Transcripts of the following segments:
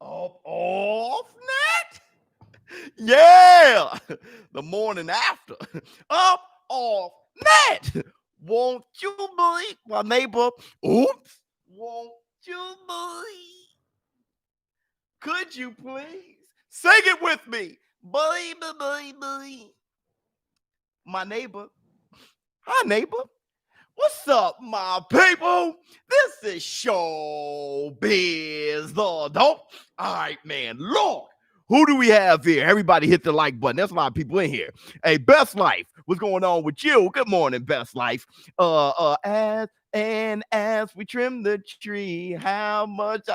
Up off net? Yeah, the morning after. Up off net. Won't you believe my neighbor? Oops. Won't you believe? Could you please sing it with me? Baby. My neighbor. Hi, neighbor. What's up, my people? This is ShowBizz, the dope. All right, man. Lord, who do we have here? Everybody hit the like button. There's a lot of people in here. Hey, Best Life, what's going on with you? Good morning, Best Life. As we trim the tree, how much?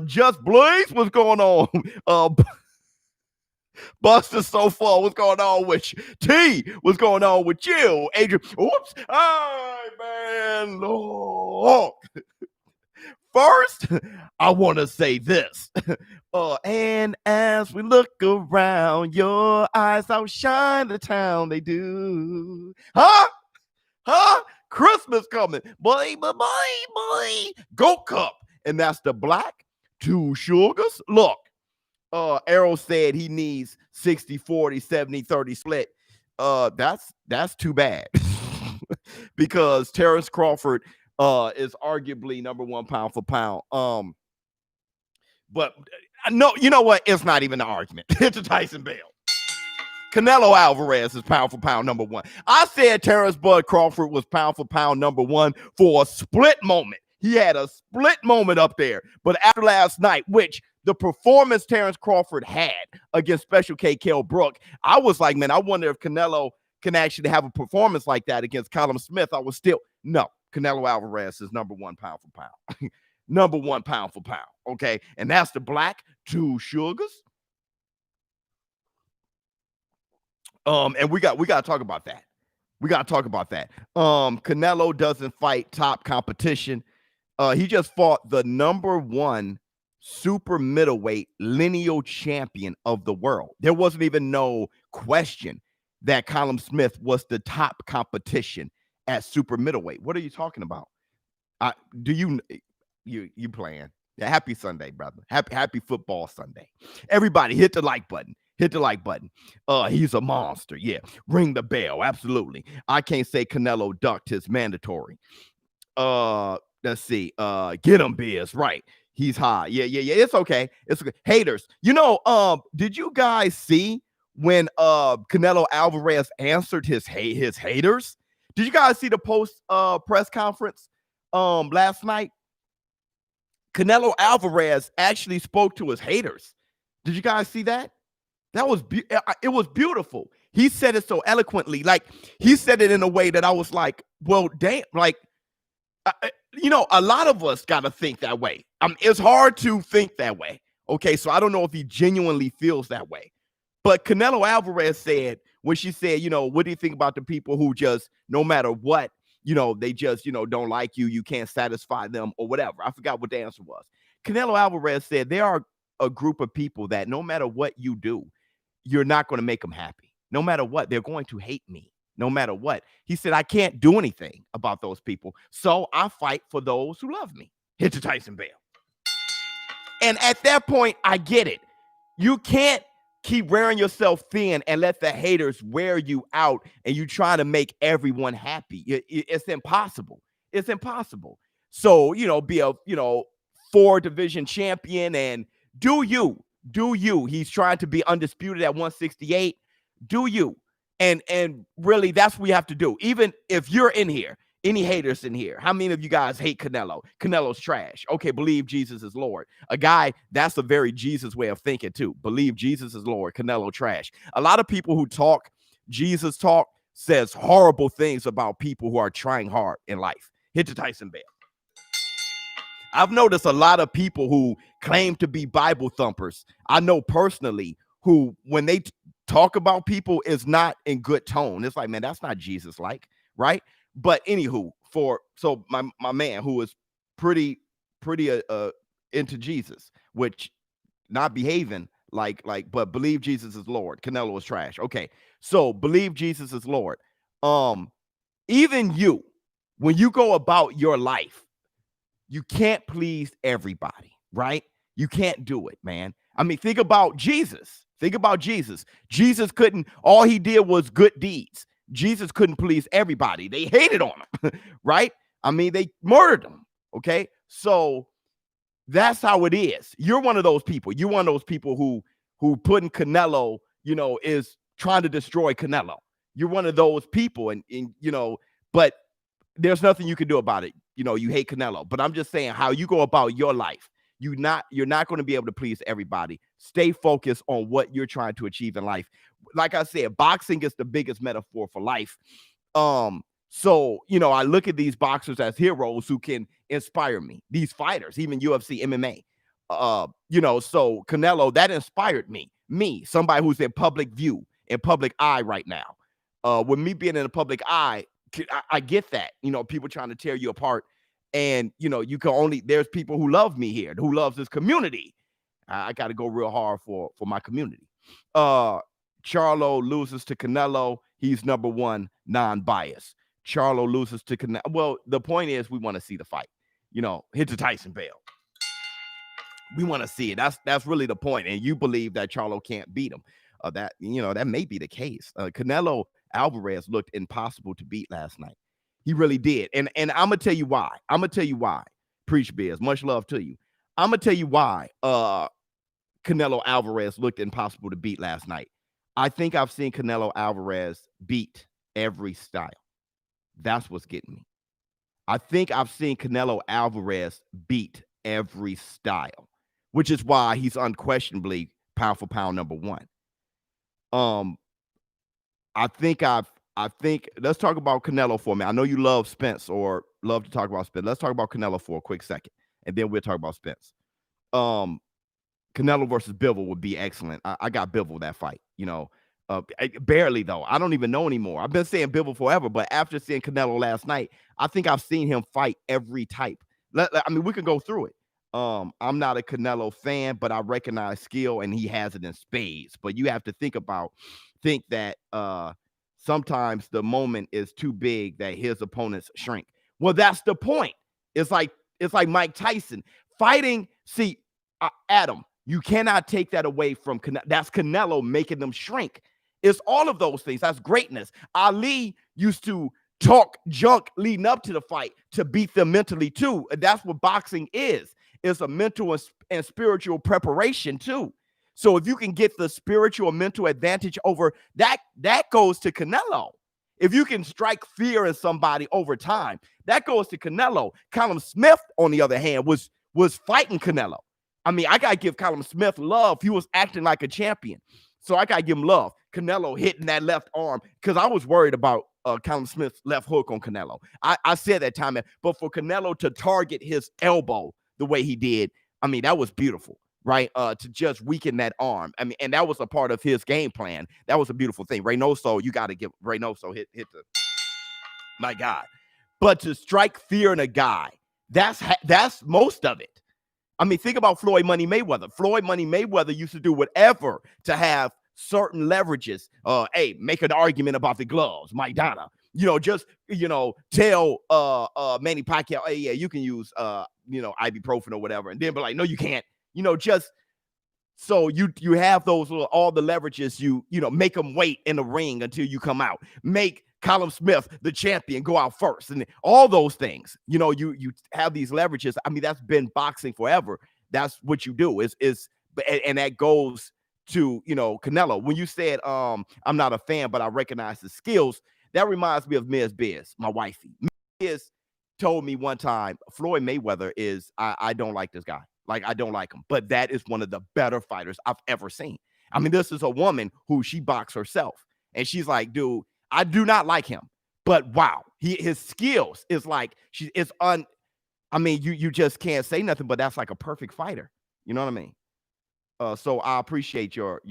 Just Blaze, what's going on? Buster so far, what's going on with you? T, what's going on with you? Adrian, oops. All right, man. Lord. First, I want to say this. And as we look around, your eyes outshine the town, they do. Huh? Christmas coming. Boy. Goat Cup. And that's the black, 2 sugars. Look. Errol said he needs 60, 40, 70, 30 split. That's too bad. Because Terrence Crawford is arguably number 1 pound for pound. But no, you know what? It's not even an argument. It's a Tyson Bell. Canelo Alvarez is pound for pound number 1. I said Terrence Bud Crawford was pound for pound number 1 for a split moment. He had a split moment up there. But after last night, which the performance Terrence Crawford had against Special K. Kell Brook, I was like, man, I wonder if Canelo can actually have a performance like that against Callum Smith. No, Canelo Alvarez is number 1 pound for pound. Number 1 pound for pound, okay? And that's the black, 2 sugars. And we got to talk about that. Canelo doesn't fight top competition. He just fought the number 1 super middleweight lineal champion of the world. There wasn't even no question that Callum Smith was the top competition at super middleweight. What are you talking about? You playing? Yeah, happy Sunday, brother. Happy football Sunday. Everybody hit the like button. He's a monster. Yeah. Ring the bell. Absolutely. I can't say Canelo ducked his mandatory. Let's see. Get him, Biz. Right. He's high. Yeah. It's okay. Haters. Did you guys see when Canelo Alvarez answered his haters? Did you guys see the post press conference last night? Canelo Alvarez actually spoke to his haters. Did you guys see that? It was beautiful. He said it so eloquently. Like, he said it in a way that I was like, well, damn, like, a lot of us got to think that way. It's hard to think that way. Okay, so I don't know if he genuinely feels that way. But Canelo Alvarez said, when she said, what do you think about the people who just, no matter what, they just, don't like you, you can't satisfy them or whatever. I forgot what the answer was. Canelo Alvarez said there are a group of people that no matter what you do, you're not going to make them happy. No matter what, they're going to hate me. No matter what. He said, I can't do anything about those people. So I fight for those who love me. Hit the Tyson Bell. And at that point, I get it. You can't keep wearing yourself thin and let the haters wear you out and you try to make everyone happy. It's impossible. It's impossible. So, be a, 4-division champion and do you. He's trying to be undisputed at 168. Do you. And really, that's what we have to do. Even if you're in here, any haters in here, how many of you guys hate Canelo? Canelo's trash. Okay, believe Jesus is Lord. A guy, that's a very Jesus way of thinking too. Believe Jesus is Lord. Canelo trash. A lot of people who talk Jesus talk says horrible things about people who are trying hard in life. Hit the Tyson Bell. I've noticed a lot of people who claim to be Bible thumpers. I know personally who, when they talk about people, is not in good tone. It's like, man, that's not Jesus-like, right? But anywho, so my man who is pretty into Jesus, which not behaving but believe Jesus is Lord. Canelo is trash. Okay, so believe Jesus is Lord. Even you, when you go about your life, you can't please everybody, right? You can't do it, man. I mean, think about Jesus. Think about Jesus. Jesus couldn't, all he did was good deeds. Jesus couldn't please everybody. They hated on him, right? I mean, they murdered him. Okay. So that's how it is. You're one of those people. You're one of those people who putting Canelo, is trying to destroy Canelo. You're one of those people, and but there's nothing you can do about it. You hate Canelo, but I'm just saying how you go about your life. You're not going to be able to please everybody. Stay focused on what you're trying to achieve in life. Like I said, boxing is the biggest metaphor for life. So, I look at these boxers as heroes who can inspire me. These fighters, even UFC, MMA. So Canelo, that inspired me. Somebody who's in public view, in public eye right now. With me being in the public eye, I get that. People trying to tear you apart. And, you can only, there's people who love me here, who loves this community. I got to go real hard for my community. Charlo loses to Canelo. He's number one, non-biased. Charlo loses to Canelo. Well, the point is we want to see the fight. Hit the Tyson bell. We want to see it. That's really the point. And you believe that Charlo can't beat him. That may be the case. Canelo Alvarez looked impossible to beat last night. He really did. And I'm gonna tell you why. Preach Biz. Much love to you. I'm gonna tell you why Canelo Alvarez looked impossible to beat last night. I think I've seen Canelo Alvarez beat every style. That's what's getting me. I think I've seen Canelo Alvarez beat every style, which is why he's unquestionably pound for pound number one. I think let's talk about Canelo for a minute. I know you love Spence or love to talk about Spence. Let's talk about Canelo for a quick second, and then we'll talk about Spence. Canelo versus Bivol would be excellent. I got Bivol that fight, barely though. I don't even know anymore. I've been saying Bivol forever, but after seeing Canelo last night, I think I've seen him fight every type. I mean, we can go through it. I'm not a Canelo fan, but I recognize skill, and he has it in spades. But you have to think that sometimes the moment is too big that his opponents shrink. Well, that's the point. It's like Mike Tyson fighting. See, Adam, you cannot take that away from Canelo. That's Canelo making them shrink. It's all of those things. That's greatness. Ali used to talk junk leading up to the fight to beat them mentally too. And that's what boxing is. It's a mental and spiritual preparation too. So if you can get the spiritual and mental advantage over that goes to Canelo. If you can strike fear in somebody over time, that goes to Canelo. Callum Smith, on the other hand, was fighting Canelo. I mean, I got to give Callum Smith love. He was acting like a champion. So I got to give him love. Canelo hitting that left arm, because I was worried about Callum Smith's left hook on Canelo. I said that time, but for Canelo to target his elbow the way he did, I mean, that was beautiful, right? To just weaken that arm. I mean, and that was a part of his game plan. That was a beautiful thing. Reynoso, you got to give Reynoso hit the, my God. But to strike fear in a guy, that's most of it. I mean, think about Floyd Money Mayweather. Floyd Money Mayweather used to do whatever to have certain leverages. Hey, make an argument about the gloves, Maidana. Just tell Manny Pacquiao, hey, yeah, you can use ibuprofen or whatever, and then be like, no, you can't. Just so you have those all the leverages. You make them wait in the ring until you come out. Make Callum Smith, the champion, go out first, and all those things. You have these leverages. I mean, that's been boxing forever. That's what you do. And that goes to Canelo. When you said I'm not a fan, but I recognize the skills, that reminds me of Ms. Biz, my wifey. Biz told me one time, Floyd Mayweather is I don't like this guy. Like, I don't like him, but that is one of the better fighters I've ever seen. I mean, this is a woman who she boxed herself, and she's like, dude, I do not like him, but wow, his skills is like I mean, you just can't say nothing, but that's like a perfect fighter. You know what I mean? So I appreciate your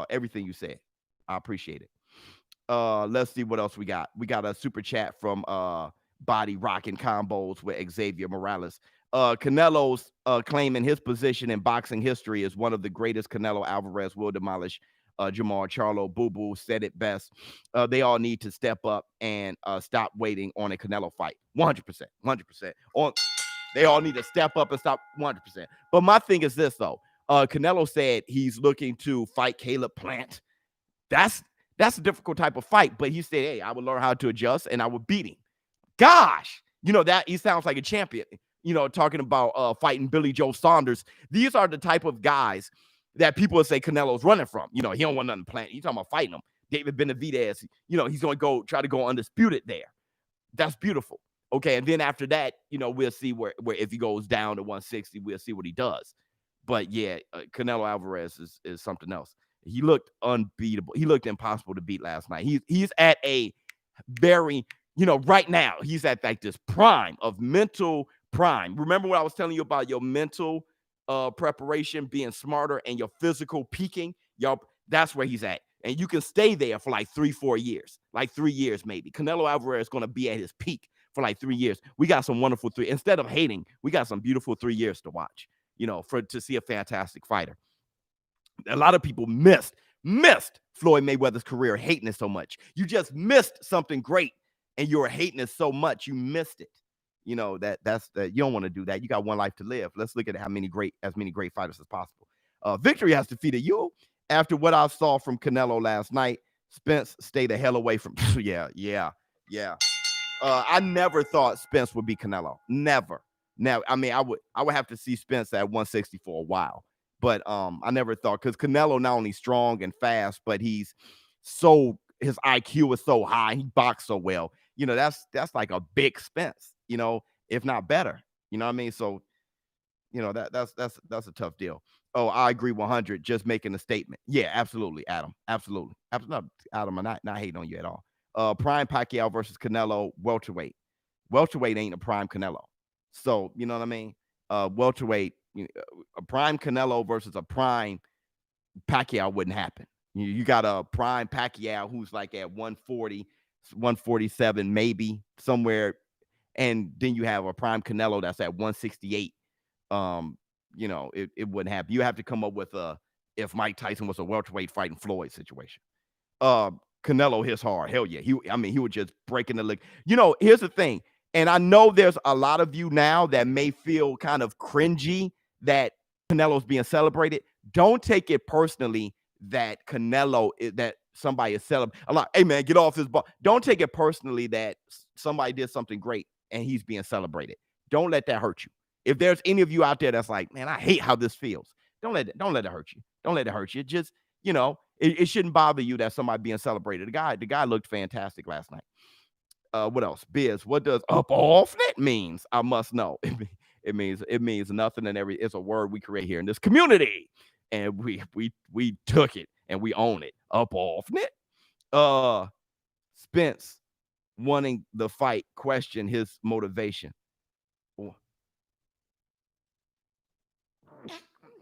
everything you said. I appreciate it. Let's see what else we got. We got a super chat from Body Rocking Combos with Xavier Morales. Canelo's claiming his position in boxing history is one of the greatest. Canelo Alvarez will demolish Jamal Charlo. Boo Boo said it best. They all need to step up and stop waiting on a Canelo fight. 100%. They all need to step up and stop 100%. But my thing is this, though. Canelo said he's looking to fight Caleb Plant. That's a difficult type of fight. But he said, hey, I would learn how to adjust and I would beat him. Gosh, that he sounds like a champion. Talking about fighting Billy Joe Saunders. These are the type of guys that people would say Canelo's running from. He don't want nothing planned. He's talking about fighting him. David Benavidez, he's going to try to go undisputed there. That's beautiful. Okay, and then after that, we'll see where if he goes down to 160, we'll see what he does. But yeah, Canelo Alvarez is something else. He looked unbeatable. He looked impossible to beat last night. He's at a very, right now, he's at like this prime of mental prime. Remember what I was telling you about your mental preparation being smarter and your physical peaking? That's where he's at. And you can stay there for like 3-4 years, like 3 years maybe. Canelo Alvarez is going to be at his peak for like 3 years. We got some wonderful instead of hating, we got some beautiful 3 years to watch, to see a fantastic fighter. A lot of people missed Floyd Mayweather's career hating it so much. You just missed something great and you're hating it so much. You missed it. That's you don't want to do that. You got one life to live. Let's look at as many great fighters as possible. Victory has defeated you. After what I saw from Canelo last night, Spence, stay the hell away from. Yeah. I never thought Spence would be Canelo. Never. Now, I mean, I would have to see Spence at 160 for a while, but I never thought, because Canelo not only strong and fast, but his IQ is so high. He boxed so well. That's like a big Spence. If not better. You know what I mean? So, that's a tough deal. Oh, I agree 100. Just making a statement. Yeah, absolutely, Adam. Absolutely. Adam, I'm not hating on you at all. Prime Pacquiao versus Canelo, welterweight. Welterweight ain't a prime Canelo. So, you know what I mean? Welterweight, a prime Canelo versus a prime Pacquiao wouldn't happen. You got a prime Pacquiao who's like at 140, 147, maybe somewhere. And then you have a prime Canelo that's at 168. It wouldn't happen. You have to come up with if Mike Tyson was a welterweight fighting Floyd situation. Canelo hits hard. Hell yeah. He would just break in the leg. Here's the thing. And I know there's a lot of you now that may feel kind of cringy that Canelo's being celebrated. Don't take it personally that that somebody is celebrating. A lot. Hey man, get off his ball. Don't take it personally that somebody did something great and he's being celebrated. Don't let that hurt you. If there's any of you out there that's like, man, I hate how this feels. Don't let it hurt you. Don't let it hurt you. Just, it shouldn't bother you that somebody being celebrated. The guy looked fantastic last night. What else? Biz, what does up off net means? I must know. It means nothing and it's a word we create here in this community. And we took it and we own it. Up off net. Spence wanting the fight, question his motivation.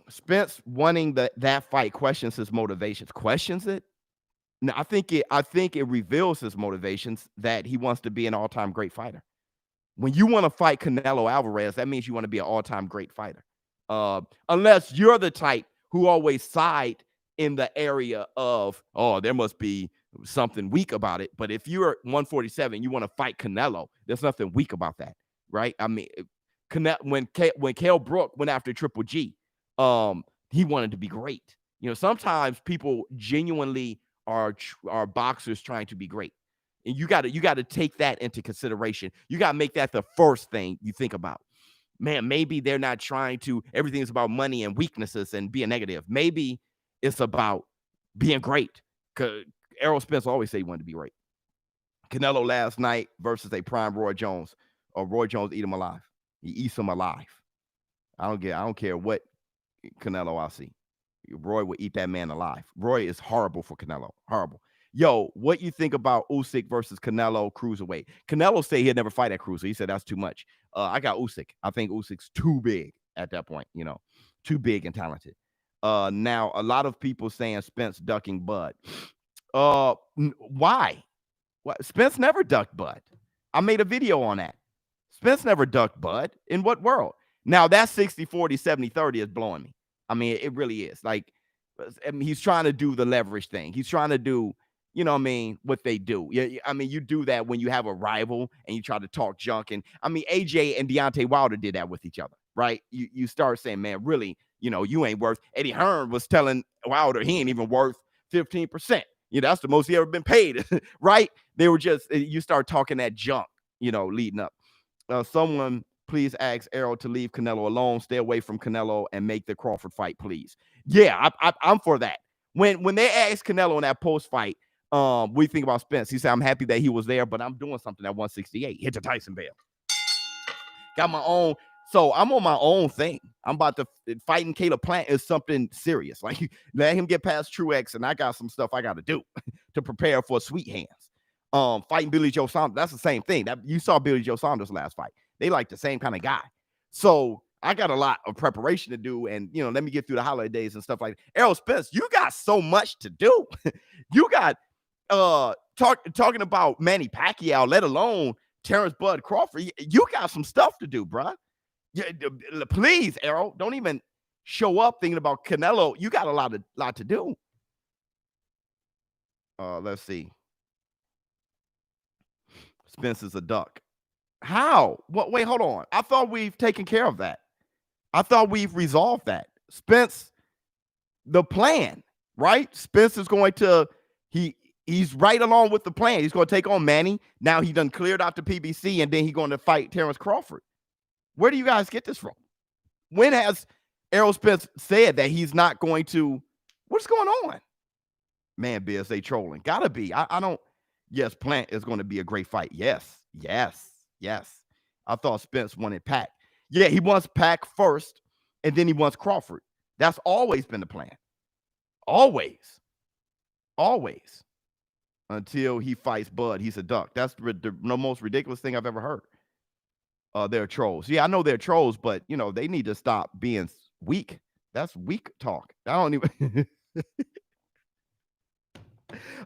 Spence wanting that fight questions his motivations. Questions it? No, I think it reveals his motivations that he wants to be an all-time great fighter. When you want to fight Canelo Alvarez, that means you want to be an all-time great fighter. Unless you're the type who always side in the area of, there must be something weak about it. But if you're 147, you want to fight Canelo, there's nothing weak about that, right? I mean, when Kell Brook went after Triple G, he wanted to be great. Sometimes people genuinely are boxers trying to be great, and you got to take that into consideration. You got to make that the first thing you think about. Man, maybe they're not trying to. Everything is about money and weaknesses and being negative. Maybe it's about being great. Because Errol Spence always say he wanted to be great. Canelo last night versus a prime Roy Jones. Or Roy Jones eat him alive. He eats him alive. I don't care what Canelo I see. Roy will eat that man alive. Roy is horrible for Canelo. Horrible. Yo, what you think about Usyk versus Canelo cruiserweight? Canelo said he'd never fight at cruiser. He said that's too much. I got Usyk. I think Usyk's too big at that point. Too big and talented. Now a lot of people saying Spence ducking Bud. Why? What? Spence never ducked Bud. I made a video on that. Spence never ducked Bud. In what world? Now that 60-40, 70-30 is blowing me. I mean, it really is. Like, he's trying to do the leverage thing. He's trying to do, you know what I mean, what they do. Yeah, I mean, you do that when you have a rival and you try to talk junk. And I mean, AJ and Deontay Wilder did that with each other, right? You start saying, man, really, you ain't worth. Eddie Hearn was telling Wilder he ain't even worth 15%. That's the most he ever been paid, right? They were just, you start talking that junk, leading up. Someone please ask Errol to leave Canelo alone, stay away from Canelo, and make the Crawford fight, please. Yeah, I'm for that. When they asked Canelo in that post fight, what do you think about Spence? He said, I'm happy that he was there, but I'm doing something at 168. Hit the Tyson bell. Got my own. So I'm on my own thing. I'm about to fighting Caleb Plant is something serious. Like, let him get past Truex, and I got some stuff I got to do to prepare for Sweet Hands. Fighting Billy Joe Saunders, that's the same thing. That you saw Billy Joe Saunders last fight. They like the same kind of guy. So I got a lot of preparation to do, and let me get through the holidays and stuff like that. Errol Spence, you got so much to do. You got talking about Manny Pacquiao, let alone Terrence Bud Crawford. You got some stuff to do, bruh. Yeah, please, Errol, don't even show up thinking about Canelo. You got a lot to do. Let's see. Spence is a duck. How? What? Wait, hold on. I thought we've taken care of that. I thought we've resolved that. Spence, the plan, right? Spence is going to, he's right along with the plan. He's going to take on Manny. Now he done cleared out the PBC, and then he's going to fight Terrence Crawford. Where do you guys get this from? When has Errol Spence said that he's not going to? What's going on? Man, BSA trolling. Gotta be. I don't. Yes, Plant is going to be a great fight. Yes. I thought Spence wanted Pac. Yeah, he wants Pac first, and then he wants Crawford. That's always been the plan. Always. Until he fights Bud, he's a duck. That's the most ridiculous thing I've ever heard. They're trolls. Yeah, I know they're trolls, but they need to stop being weak. That's weak talk. I don't even.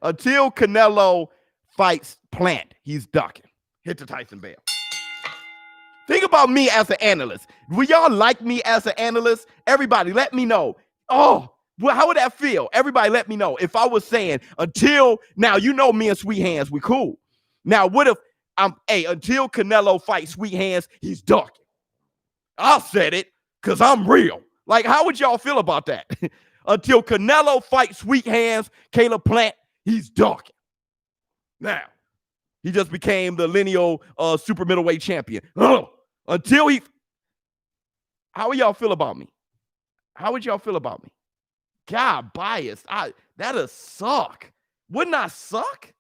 Until Canelo fights Plant, he's ducking. Hit the Tyson bell. Think about me as an analyst. Will y'all like me as an analyst? Everybody, let me know. Oh, well, how would that feel? Everybody, let me know. If I was saying until now, me and Sweet Hands, we cool. Now, what if until Canelo fights Sweet Hands, he's ducking. I said it because I'm real. Like, how would y'all feel about that? Until Canelo fights Sweet Hands, Caleb Plant, he's ducking. Now, he just became the lineal super middleweight champion. Until he... How would y'all feel about me? How would y'all feel about me? God, biased. That'll suck. Wouldn't I suck?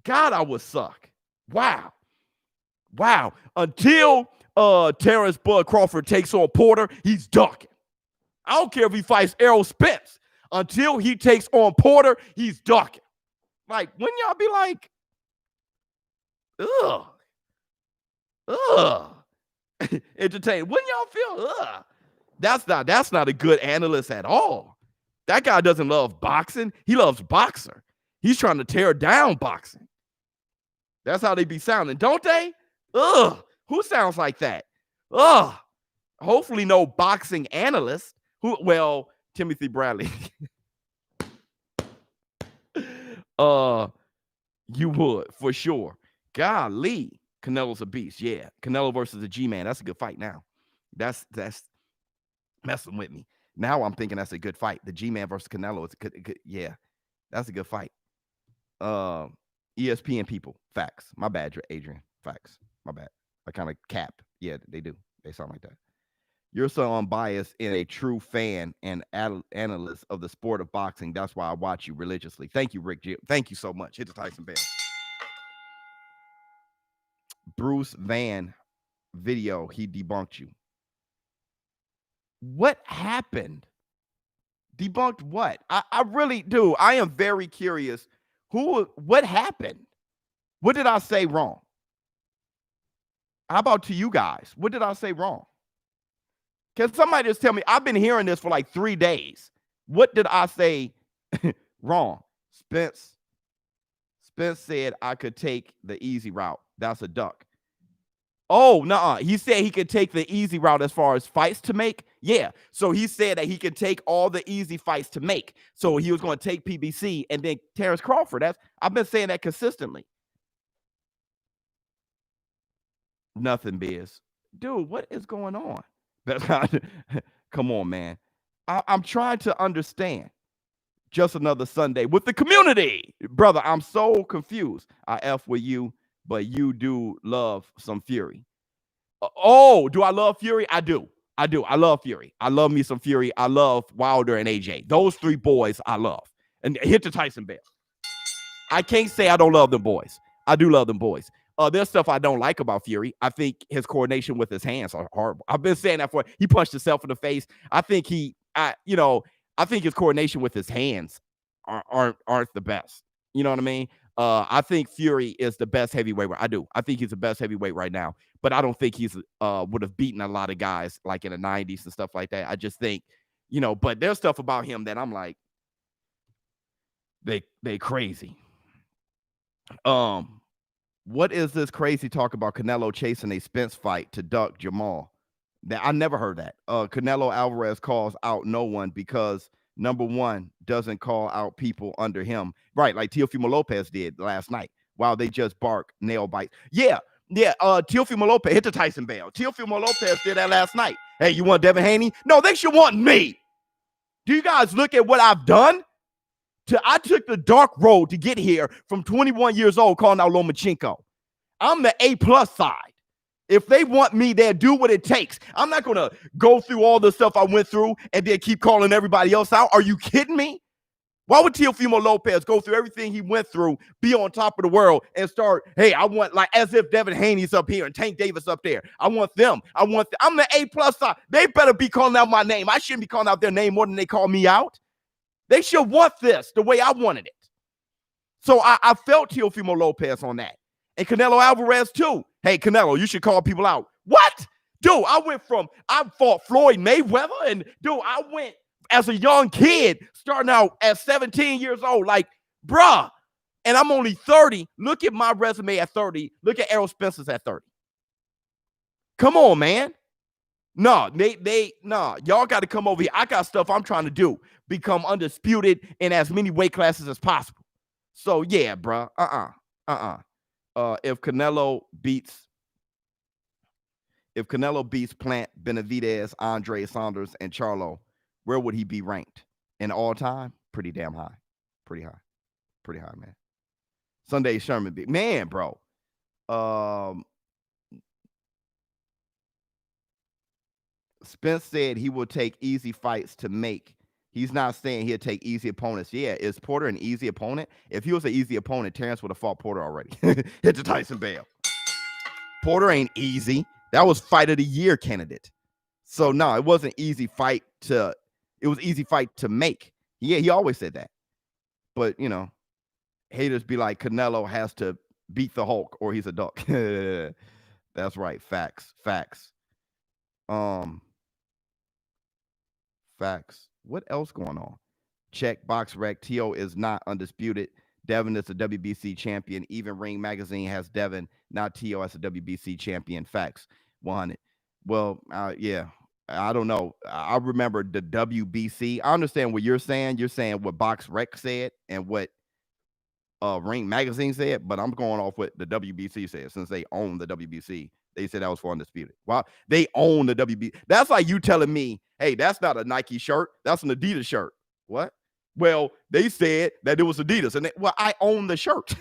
God, I would suck. Wow. Until Terrence Bud Crawford takes on Porter, he's ducking. I don't care if he fights Errol Spence. Until he takes on Porter, he's ducking. Like, wouldn't y'all be like, entertained? Wouldn't y'all feel, That's not a good analyst at all. That guy doesn't love boxing. He loves boxer. He's trying to tear down boxing. That's how they be sounding, don't they? Who sounds like that? Hopefully no boxing analyst. Timothy Bradley. You would, for sure. Golly. Canelo's a beast. Yeah. Canelo versus the G-Man. That's a good fight now. That's messing with me. Now I'm thinking that's a good fight. The G-Man versus Canelo is good. Yeah. That's a good fight. ESPN people. Facts. My bad, Adrian. Facts. My bad. I kind of capped. Yeah, they do. They sound like that. You're so unbiased and a true fan and analyst of the sport of boxing. That's why I watch you religiously. Thank you, Rick G. Thank you so much. Hit the Tyson bell. Bruce Van video, he debunked you. What happened? Debunked what? I really do. I am very curious. What happened? What did I say wrong? How about to you guys? What did I say wrong? Can somebody just tell me? I've been hearing this for like 3 days. What did I say wrong? Spence said I could take the easy route. That's a duck. Oh, no, he said he could take the easy route as far as fights to make. Yeah. So he said that he could take all the easy fights to make. So he was going to take PBC and then Terrence Crawford. I've been saying that consistently. Nothing, Biz. Dude, what is going on? Come on, man. I'm trying to understand. Just another Sunday with the community. Brother, I'm so confused. I F with you, but you do love some Fury. Oh, do I love Fury? I do. I love Fury. I love me some Fury. I love Wilder and AJ. Those three boys I love. And hit the Tyson bell. I can't say I don't love them boys. I do love them boys. There's stuff I don't like about Fury. I think his coordination with his hands are horrible. I've been saying that he punched himself in the face. I think I think his coordination with his hands aren't the best. You know what I mean? I think Fury is the best heavyweight. I do. I think he's the best heavyweight right now. But I don't think he's would have beaten a lot of guys like in the 90s and stuff like that. I just think, but there's stuff about him that I'm like, they crazy. What is this crazy talk about Canelo chasing a Spence fight to duck Jamal? That I never heard that. Canelo Alvarez calls out no one because number one doesn't call out people under him. Right, like Teofimo Lopez did last night while they just bark nail bite. Yeah. Teofimo Lopez hit the Tyson bell. Teofimo Lopez did that last night. Hey, you want Devin Haney? No, they should want me. Do you guys look at what I've done? I took the dark road to get here from 21 years old calling out Lomachenko. I'm the A+ side. If they want me, they'll do what it takes. I'm not going to go through all the stuff I went through and then keep calling everybody else out. Are you kidding me? Why would Teofimo Lopez go through everything he went through, be on top of the world, and start, hey, I want, like, as if Devin Haney's up here and Tank Davis up there. I want them. I'm the A+ side. They better be calling out my name. I shouldn't be calling out their name more than they call me out. They should want this the way I wanted it. So I felt Teofimo Lopez on that. And Canelo Alvarez, too. Hey, Canelo, you should call people out. What? Dude, I fought Floyd Mayweather, and dude, I went as a young kid, starting out at 17 years old, like, bruh, and I'm only 30. Look at my resume at 30. Look at Errol Spencer's at 30. Come on, man. No, y'all got to come over here. I got stuff I'm trying to do. Become undisputed in as many weight classes as possible. So, yeah, bruh. If Canelo beats Plant, Benavidez, Andre Saunders, and Charlo, where would he be ranked? In all time? Pretty damn high. Pretty high, man. Sunday Sherman, man, bro. Spence said he will take easy fights to make. He's not saying he'll take easy opponents. Yeah, is Porter an easy opponent? If he was an easy opponent, Terrence would have fought Porter already. Hit the Tyson bell. Porter ain't easy. That was fight of the year candidate. So no, it wasn't easy fight to. It was easy fight to make. Yeah, he always said that. But haters be like, Canelo has to beat the Hulk or he's a duck. That's right. Facts. Facts. What else going on? Check box rec. T.O. is not undisputed. Devin is a WBC champion. Even Ring Magazine has Devin, not T.O. as a WBC champion. Facts. 100. Well, yeah. I don't know. I remember the WBC. I understand what you're saying. You're saying what box rec said and what Ring Magazine said, but I'm going off what the WBC said since they own the WBC. They said that was for undisputed. Well, they own the WBC. That's like you telling me, hey, that's not a Nike shirt. That's an Adidas shirt. What? Well, they said that it was Adidas. And I own the shirt.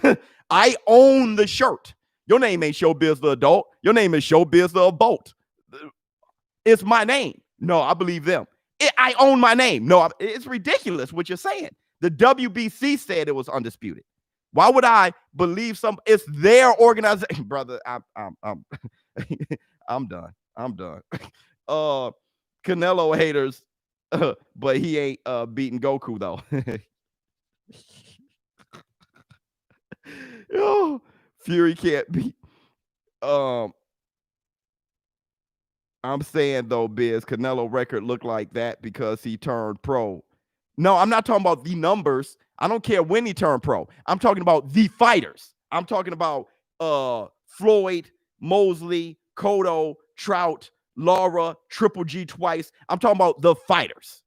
I own the shirt. Your name ain't ShowBizz the adult. Your name is ShowBizz the adult. It's my name. No, I believe them. I own my name. No, it's ridiculous what you're saying. The WBC said it was undisputed. Why would I believe it's their organization? Brother, I'm done. Canelo haters, but he ain't beating Goku though. Yo, Fury can't beat. I'm saying though, Biz, Canelo record looked like that because he turned pro. No, I'm not talking about the numbers. I don't care when he turned pro. I'm talking about the fighters. I'm talking about Floyd, Mosley, Cotto, Trout, Lara, Triple G twice. I'm talking about the fighters.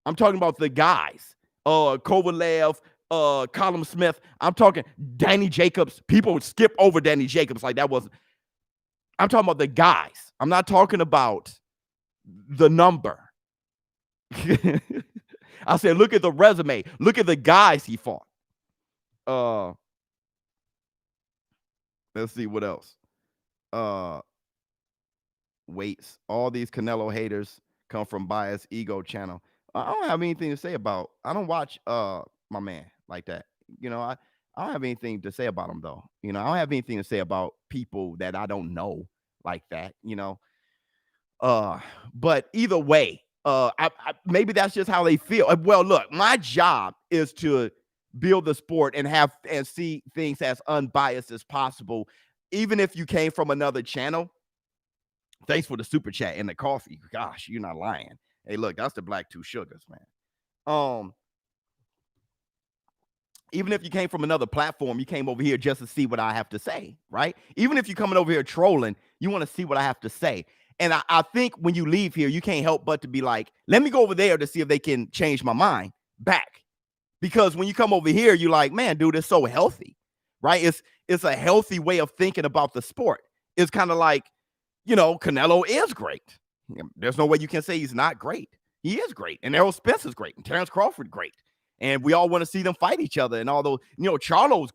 I'm talking about the guys. Kovalev, Colin Smith. I'm talking Danny Jacobs. People would skip over Danny Jacobs like that wasn't. I'm talking about the guys. I'm not talking about the number. I said, look at the resume. Look at the guys he fought. Let's see what else. Weights. All these Canelo haters come from biased ego channel. I don't have anything to say about. I don't watch my man like that. I don't have anything to say about him though. I don't have anything to say about people that I don't know like that. But either way, maybe that's just how they feel. Well, look, my job is to build the sport and see things as unbiased as possible. Even if you came from another channel, thanks for the super chat and the coffee. Gosh, you're not lying. Hey, look, that's the Black Two Sugars, man. Even if you came from another platform, you came over here just to see what I have to say, right? Even if you're coming over here trolling, you want to see what I have to say. And I think when you leave here, you can't help but to be like, let me go over there to see if they can change my mind back. Because when you come over here, you're like, man, dude, it's so healthy, right? It's a healthy way of thinking about the sport. It's kind of like, Canelo is great. There's no way you can say he's not great. He is great. And Errol Spence is great. And Terrence Crawford, great. And we all want to see them fight each other. And although, Charlo's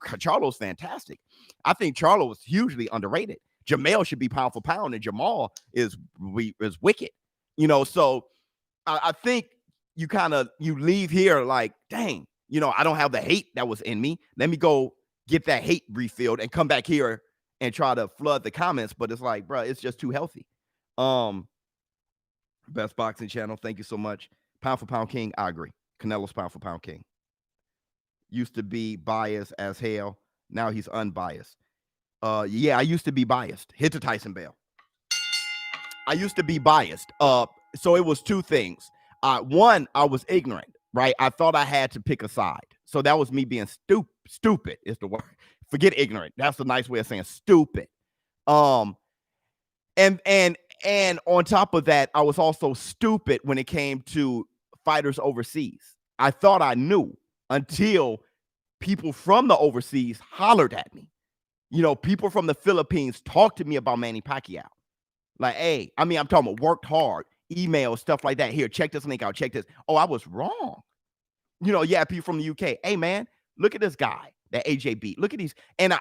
fantastic. I think Charlo is hugely underrated. Jamel should be pound for pound, and Jamal is wicked. So I think you leave here like, dang, I don't have the hate that was in me. Let me go get that hate refilled and come back here and try to flood the comments. But it's like, bro, it's just too healthy. Best boxing channel. Thank you so much. Pound for pound king. I agree. Canelo's pound for pound king. Used to be biased as hell. Now he's unbiased. Yeah, I used to be biased. Hit to Tyson Bale. I used to be biased. So it was two things. One, I was ignorant, right? I thought I had to pick a side. So that was me being stupid is the word. Forget ignorant. That's the nice way of saying stupid. And on top of that, I was also stupid when it came to fighters overseas. I thought I knew until people from the overseas hollered at me. People from the Philippines talked to me about Manny Pacquiao. Like, hey, I'm talking about worked hard, email, stuff like that. Here, check this link out. Check this. Oh, I was wrong. Yeah, people from the UK. Hey, man, look at this guy that AJ beat. Look at these. And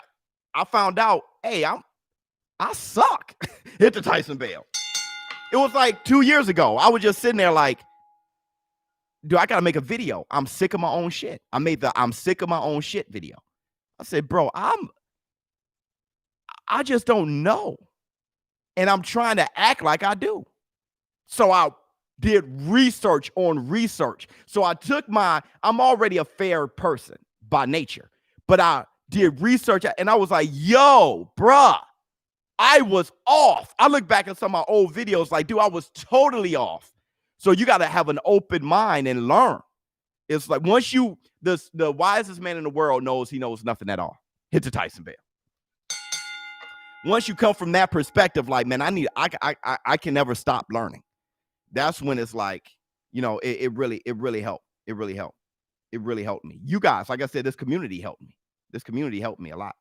I found out, hey, I suck. Hit the Tyson Bale. It was like 2 years ago. I was just sitting there like, dude, I got to make a video. I'm sick of my own shit. I made the I'm sick of my own shit video. I said, bro, I just don't know. And I'm trying to act like I do. So I did research on research. So I took I'm already a fair person by nature, but I did research and I was like, yo, bruh, I was off. I look back at some of my old videos like, dude, I was totally off. So you got to have an open mind and learn. It's like once the wisest man in the world knows he knows nothing at all. Hit the Tyson Bale. Once you come from that perspective, like, man, I can never stop learning. That's when it's like, it really helped. It really helped. It really helped me. You guys, like I said, this community helped me. This community helped me a lot.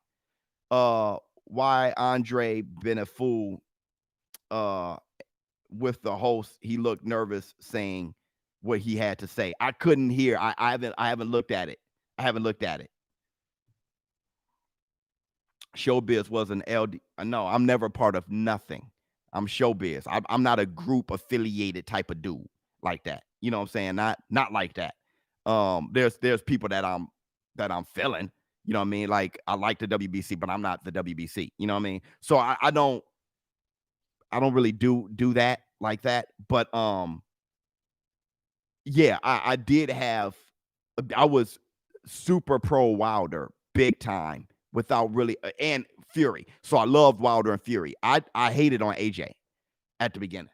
Why Andre been a fool with the host? He looked nervous saying what he had to say. I couldn't hear. I haven't looked at it. I haven't looked at it. ShowBizz was an LD. No, I'm never part of nothing. I'm ShowBizz. I'm not a group affiliated type of dude like that. You know what I'm saying? Not like that. There's people that I'm feeling. You know what I mean? Like I like the WBC, but I'm not the WBC. You know what I mean? So I don't really do that like that. But yeah, I did have. I was super pro Wilder, big time. Without really and Fury. So I loved Wilder and Fury. I hated on AJ at the beginning.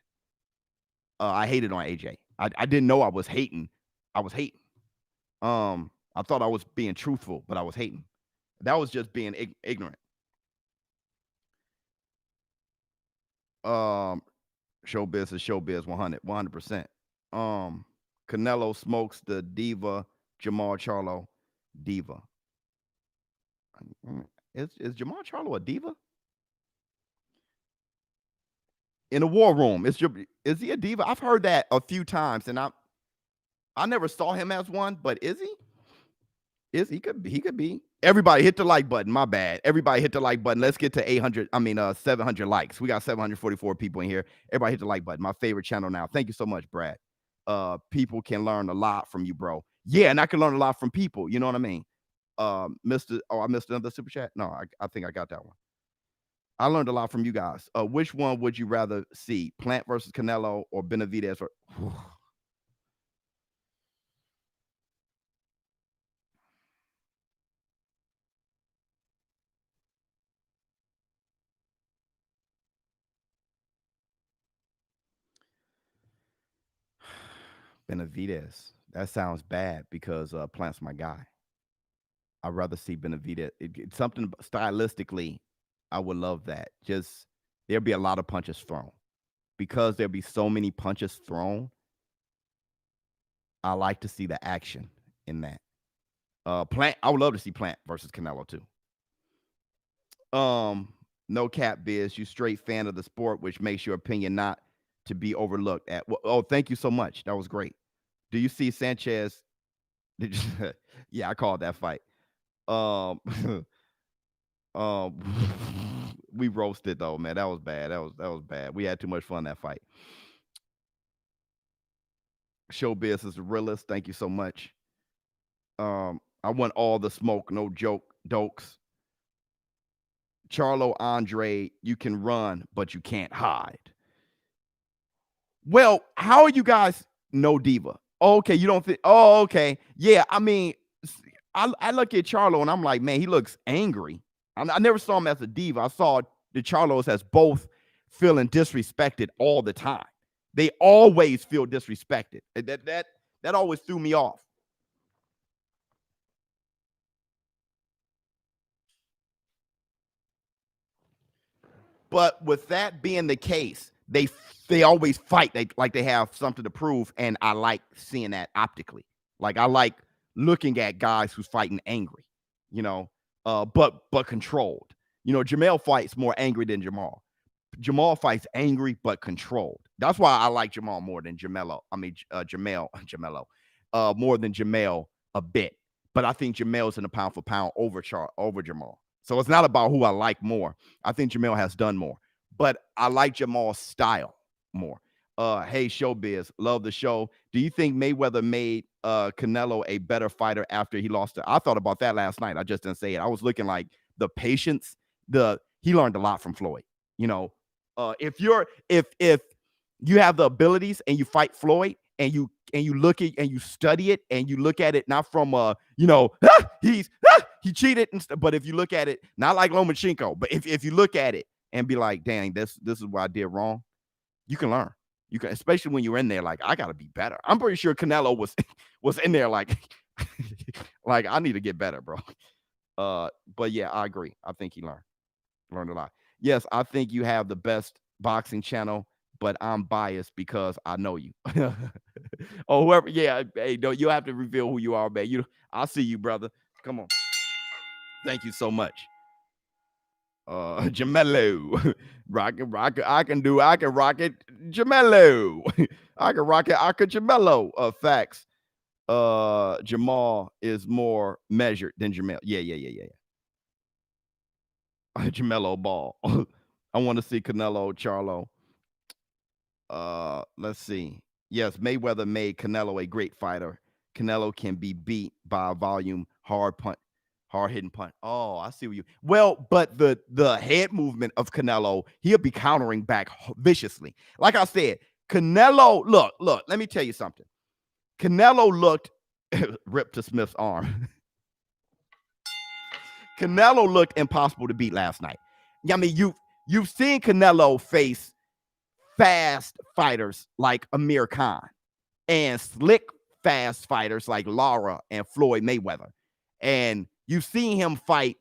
I hated on AJ. I didn't know I was hating. I was hating. I thought I was being truthful, but I was hating. That was just being ignorant. Um, ShowBizz is ShowBizz 100%. Canelo smokes the diva Jamal Charlo diva. Is Jamal Charlo a diva? In the war room, is he a diva? I've heard that a few times, and I never saw him as one, but is he? He could be. Everybody hit the like button. My bad. Everybody hit the like button. Let's get to 700 likes. We got 744 people in here. Everybody hit the like button. My favorite channel now. Thank you so much, Brad. People can learn a lot from you, bro. Yeah, and I can learn a lot from people. You know what I mean? I missed another super chat. No, I think I got that one. I learned a lot from you guys. Which one would you rather see? Plant versus Canelo or Benavidez? Benavidez. That sounds bad because Plant's my guy. I'd rather see Benavidez. It's something stylistically, I would love that. Just there'll be a lot of punches thrown. Because there'll be so many punches thrown, I like to see the action in that. Plant, I would love to see Plant versus Canelo too. No cap biz, you straight fan of the sport, which makes your opinion not to be overlooked at. Well, oh, thank you so much. That was great. Do you see Sanchez? Yeah, I called that fight. Um, we roasted though, man. That was bad. That was bad. We had too much fun that fight. ShowBizz is the realest. Thank you so much. I want all the smoke, no joke, dokes. Charlo Andre, you can run, but you can't hide. Well, how are you guys no diva? Okay, you don't think? Oh, okay. Yeah, I mean, I look at Charlo and I'm like, man, he looks angry. I never saw him as a diva. I saw the Charlos as both feeling disrespected all the time. They always feel disrespected. That always threw me off. But with that being the case, they always fight. They have something to prove, and I like seeing that optically. Like I like looking at guys who's fighting angry, you know, but controlled. You know, Jamel fights more angry than Jamal. Jamal fights angry but controlled. That's why I like Jamal more than Jamelo. I mean, Jamelo, more than Jamel a bit. But I think Jamel's in the pound for pound over Jamal. So it's not about who I like more. I think Jamel has done more, but I like Jamal's style more. Hey, ShowBizz, love the show. Do you think Mayweather made Canelo a better fighter after he lost it? I thought about that last night. I just didn't say it. I was looking like the patience. He learned a lot from Floyd. You know, if you have the abilities and you fight Floyd and you look at and you study it and you look at it not from he cheated but if you look at it not like Lomachenko, but if you look at it and be like, dang, this is what I did wrong, you can learn. You can, especially when you're in there like, I gotta be better. I'm pretty sure Canelo was in there like like I need to get better, bro. But yeah, I agree. I think he learned a lot. Yes, I think you have the best boxing channel, but I'm biased because I know you. Or whoever, yeah, hey, don't you have to reveal who you are, man. I'll see you, brother. Come on. Thank you so much. Jamelo. rock it. I can rock it. Jamelo. I can rock it. Jamelo. Facts. Jamal is more measured than Jamel. Yeah. Jamelo ball. I want to see Canelo, Charlo. Let's see. Yes, Mayweather made Canelo a great fighter. Canelo can be beat by a volume, hard hitting punch. Oh, I see what you. Well, but the head movement of Canelo, he'll be countering back viciously. Like I said, Canelo. Look. Let me tell you something. Canelo looked ripped to Smith's arm. Canelo looked impossible to beat last night. I mean, you've seen Canelo face fast fighters like Amir Khan and slick fast fighters like Lara and Floyd Mayweather. And you've seen him fight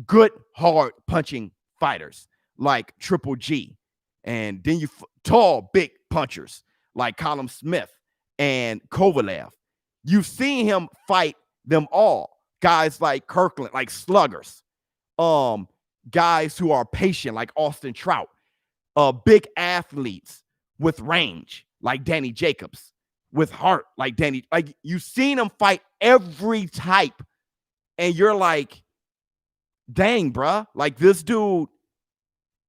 good, hard punching fighters like Triple G. And then tall, big punchers like Callum Smith and Kovalev. You've seen him fight them all. Guys like Kirkland, like sluggers. Guys who are patient, like Austin Trout. Big athletes with range, like Danny Jacobs. With heart, like Danny. Like, you've seen him fight every type. And you're like, dang, bruh. Like, this dude,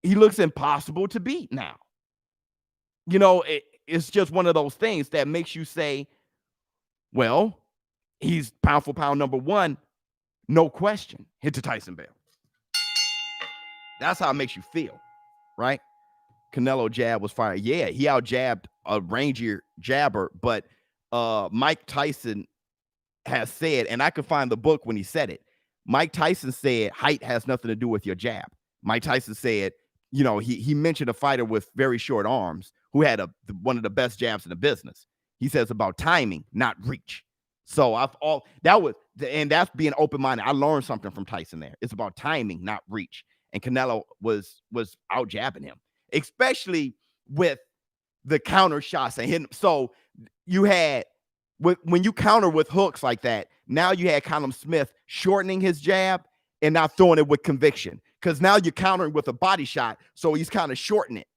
he looks impossible to beat now. You know, it's just one of those things that makes you say, well, he's pound for pound number one, no question. Hit to Tyson Bell. That's how it makes you feel, right? Canelo jab was fire. Yeah, he out-jabbed a rangier jabber, but Mike Tyson has said, and I could find the book when he said it, Mike Tyson said height has nothing to do with your jab. Mike Tyson said, you know, he mentioned a fighter with very short arms who had one of the best jabs in the business. He says about timing, not reach. So that's being open-minded. I learned something from Tyson there. It's about timing, not reach. And Canelo was out jabbing him, especially with the counter shots and hitting. So you had, when you counter with hooks like that, now you had Callum Smith shortening his jab and not throwing it with conviction, because now you're countering with a body shot, so he's kind of shortening it.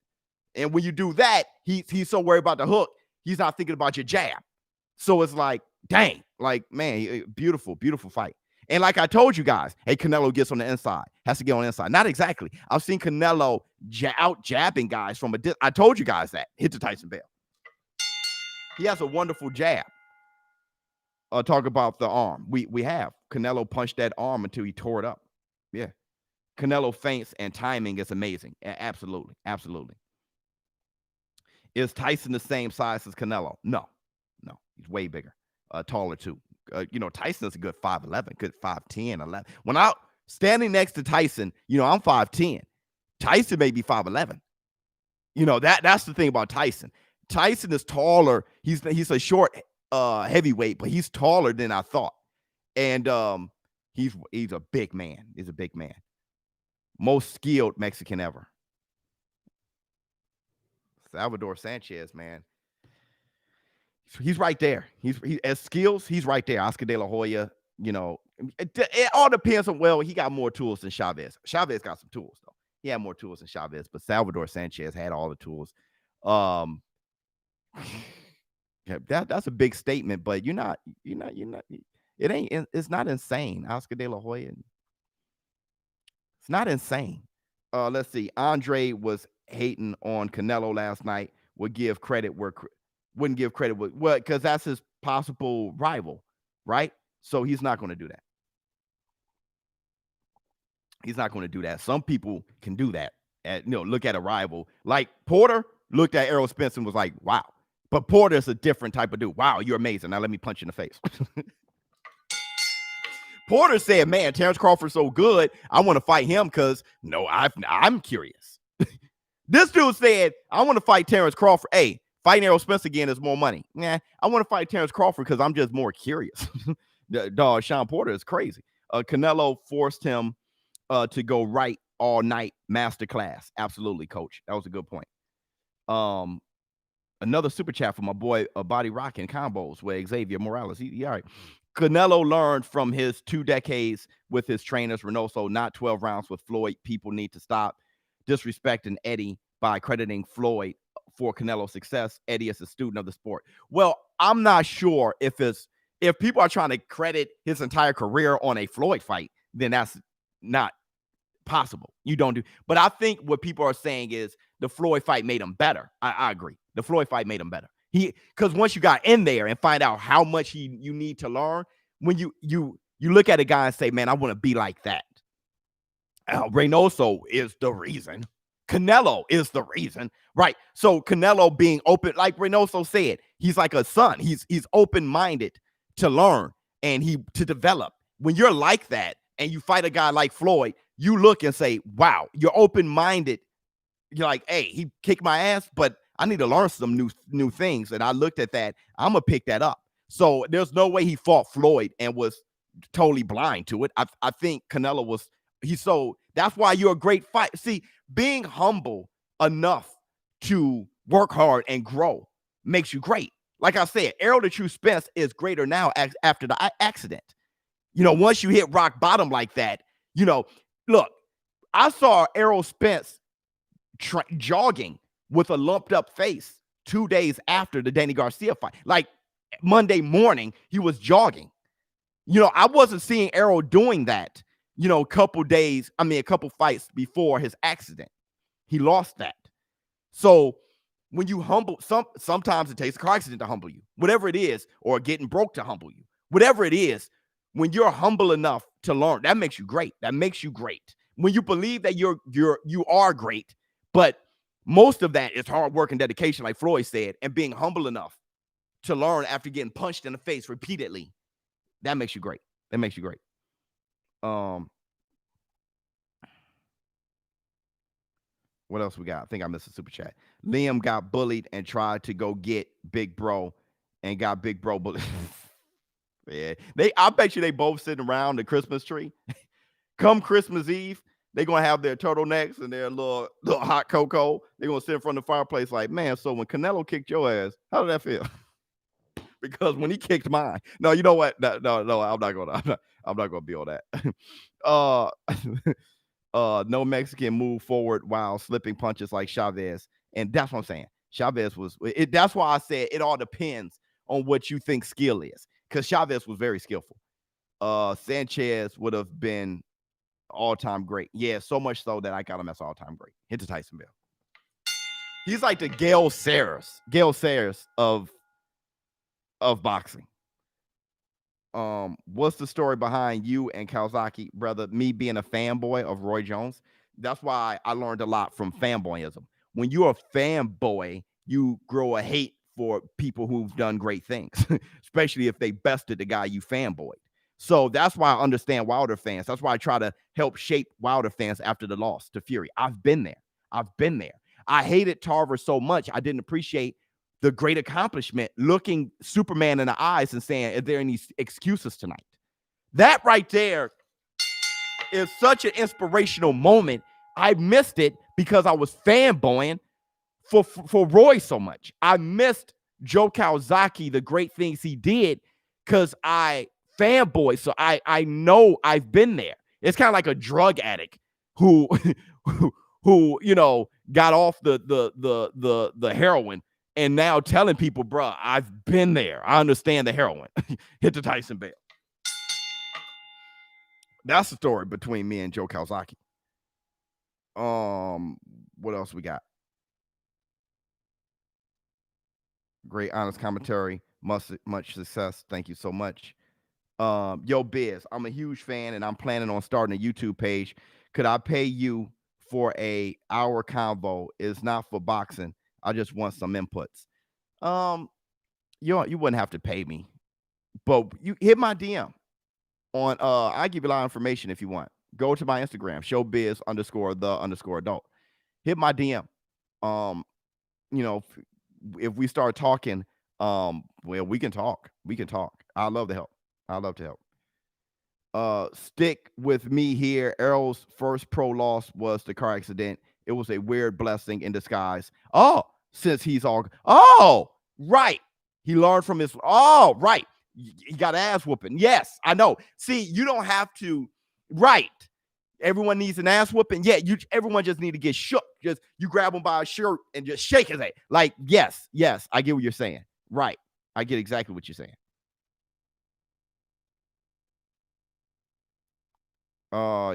And when you do that, he's so worried about the hook, he's not thinking about your jab. So it's like, dang, like, man, beautiful, beautiful fight. And like I told you guys, hey, Canelo gets on the inside, has to get on the inside. Not exactly. I've seen Canelo out jabbing guys from a distance. I told you guys that. Hit to Tyson Bell. He has a wonderful jab. Talk about the arm. We have. Canelo punched that arm until he tore it up. Yeah. Canelo feints and timing is amazing. Absolutely. Absolutely. Is Tyson the same size as Canelo? No. He's way bigger. Taller too. You know, Tyson is a good 5'11", good 5'10", 11. When I'm standing next to Tyson, you know, I'm 5'10". Tyson may be 5'11". You know, that's the thing about Tyson. Tyson is taller. He's a short heavyweight, but he's taller than I thought. And he's a big man. He's a big man. Most skilled Mexican ever. Salvador Sanchez, man. He's right there. He as skills, he's right there. Oscar De La Hoya, you know, it all depends on, well, he got more tools than Chavez. Chavez got some tools, though. He had more tools than Chavez, but Salvador Sanchez had all the tools. Yeah, that's a big statement, but it's not insane. Oscar De La Hoya. It's not insane. Let's see. Andre was hating on Canelo last night. Wouldn't give credit because that's his possible rival, right? So he's not going to do that. He's not going to do that. Some people can do that. Look at a rival. Like Porter looked at Errol Spence and was like, wow. But Porter's a different type of dude. Wow, you're amazing. Now let me punch you in the face. Porter said, man, Terrence Crawford's so good, I want to fight him because, I'm curious. This dude said, I want to fight Terrence Crawford. Hey, fighting Errol Spence again is more money. Nah, I want to fight Terrence Crawford because I'm just more curious. Dog, Sean Porter is crazy. Canelo forced him to go right all night masterclass. Absolutely, coach. That was a good point. Another super chat for my boy, Body Rockin' Combos, where Xavier Morales. He all right. Canelo learned from his 2 decades with his trainers, Reynoso, not 12 rounds with Floyd. People need to stop disrespecting Eddie by crediting Floyd for Canelo's success. Eddie is a student of the sport. Well, I'm not sure if people are trying to credit his entire career on a Floyd fight, then that's not possible. You don't do. But I think what people are saying is the Floyd fight made him better. I agree. The Floyd fight made him better. Because once you got in there and find out how much you need to learn, when you look at a guy and say, man, I want to be like that. Reynoso is the reason. Canelo is the reason, right? So Canelo being open, like Reynoso said, he's like a son. He's open-minded to learn and to develop. When you're like that and you fight a guy like Floyd, you look and say, wow, you're open-minded. You're like, hey, he kicked my ass, but I need to learn some new things. And I looked at that. I'm going to pick that up. So there's no way he fought Floyd and was totally blind to it. I think Canelo was, that's why you're a great fight. See, being humble enough to work hard and grow makes you great. Like I said, Errol the True Spence is greater now after the accident. Once you hit rock bottom like that, look, I saw Errol Spence jogging with a lumped up face 2 days after the Danny Garcia fight. Like Monday morning, he was jogging. I wasn't seeing Errol doing that, a couple fights before his accident. He lost that. So when you humble, sometimes it takes a car accident to humble you, whatever it is, or getting broke to humble you, whatever it is. When you're humble enough to learn, that makes you great. That makes you great. When you believe that you are great, but most of that is hard work and dedication, like Floyd said, and being humble enough to learn after getting punched in the face repeatedly. That makes you great. That makes you great. What else we got? I think I missed a super chat. Liam got bullied and tried to go get Big Bro and got Big Bro bullied. Yeah, I bet you they both sitting around the Christmas tree. Come Christmas Eve, they're gonna have their turtlenecks and their little hot cocoa. They're gonna sit in front of the fireplace like, man, so when Canelo kicked your ass, how did that feel? Because when he kicked mine, no, you know what? No, I'm not gonna be on that. No Mexican move forward while slipping punches like Chavez. And that's what I'm saying. Chavez was it. That's why I said it all depends on what you think skill is. Because Chavez was very skillful. Sanchez would have been all-time great. Yeah, so much so that I got him as all-time great. Hit the Tyson Bell. He's like the Gale Sayers of boxing. What's the story behind you and Kawasaki, brother? Me being a fanboy of Roy Jones. That's why I learned a lot from fanboyism. When you're a fanboy, you grow a hate for people who've done great things, especially if they bested the guy you fanboyed. So that's why I understand Wilder fans. That's why I try to help shape Wilder fans after the loss to Fury. I've been there. I hated Tarver so much. I didn't appreciate the great accomplishment, looking Superman in the eyes and saying, are there any excuses tonight? That right there is such an inspirational moment. I missed it because I was fanboying for Roy so much. I missed Joe Kawasaki, the great things he did, because I fanboy. So I know I've been there. It's kind of like a drug addict who got off the heroin and now telling people, bro, I've been there. I understand the heroin. Hit the Tyson Bell. That's the story between me and Joe Kawasaki. What else we got? Great honest commentary. Much success. Thank you so much. Yo, Biz, I'm a huge fan and I'm planning on starting a YouTube page. Could I pay you for a hour convo? It's not for boxing. I just want some inputs. You wouldn't have to pay me, but you hit my DM on I give you a lot of information if you want. Go to my Instagram, showbiz_the_adult. Hit my DM. If we start talking, well, we can talk. I love to help. Stick with me here. Errol's first pro loss was the car accident. It was a weird blessing in disguise. Since he's all right. He learned from his right. He got ass whooping. Yes, I know. See, you don't have to, right. Everyone needs an ass whooping. Yeah, everyone just need to get shook. Just you grab him by a shirt and just shake his head. Like, yes, I get what you're saying. Right. I get exactly what you're saying.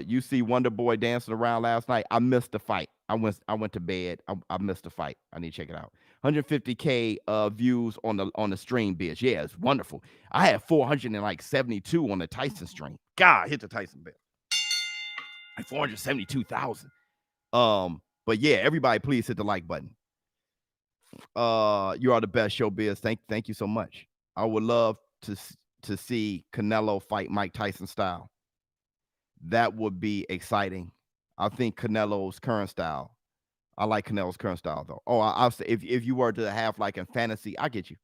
You see Wonder Boy dancing around last night. I missed the fight. I went to bed. I missed the fight. I need to check it out. 150K views on the stream, bitch. Yeah, it's wonderful. I had 472 on the Tyson stream. God, hit the Tyson bit. 472,000. But yeah, everybody, please hit the like button. You are the best, ShowBizz. Thank you so much. I would love to see Canelo fight Mike Tyson style. That would be exciting. I think Canelo's current style. I like Canelo's current style though. I'll say if you were to have like a fantasy, I get you.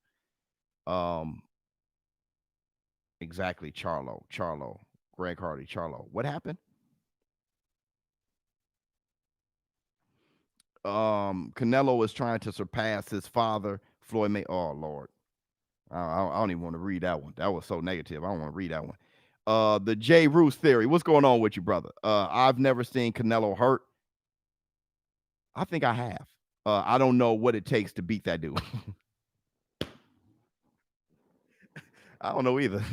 Exactly. Charlo, Greg Hardy, Charlo. What happened? Canelo is trying to surpass his father, Floyd May. Oh Lord, I don't even want to read that one. That was so negative. I don't want to read that one. The J. Roos theory. What's going on with you, brother? I've never seen Canelo hurt. I think I have. I don't know what it takes to beat that dude. I don't know either.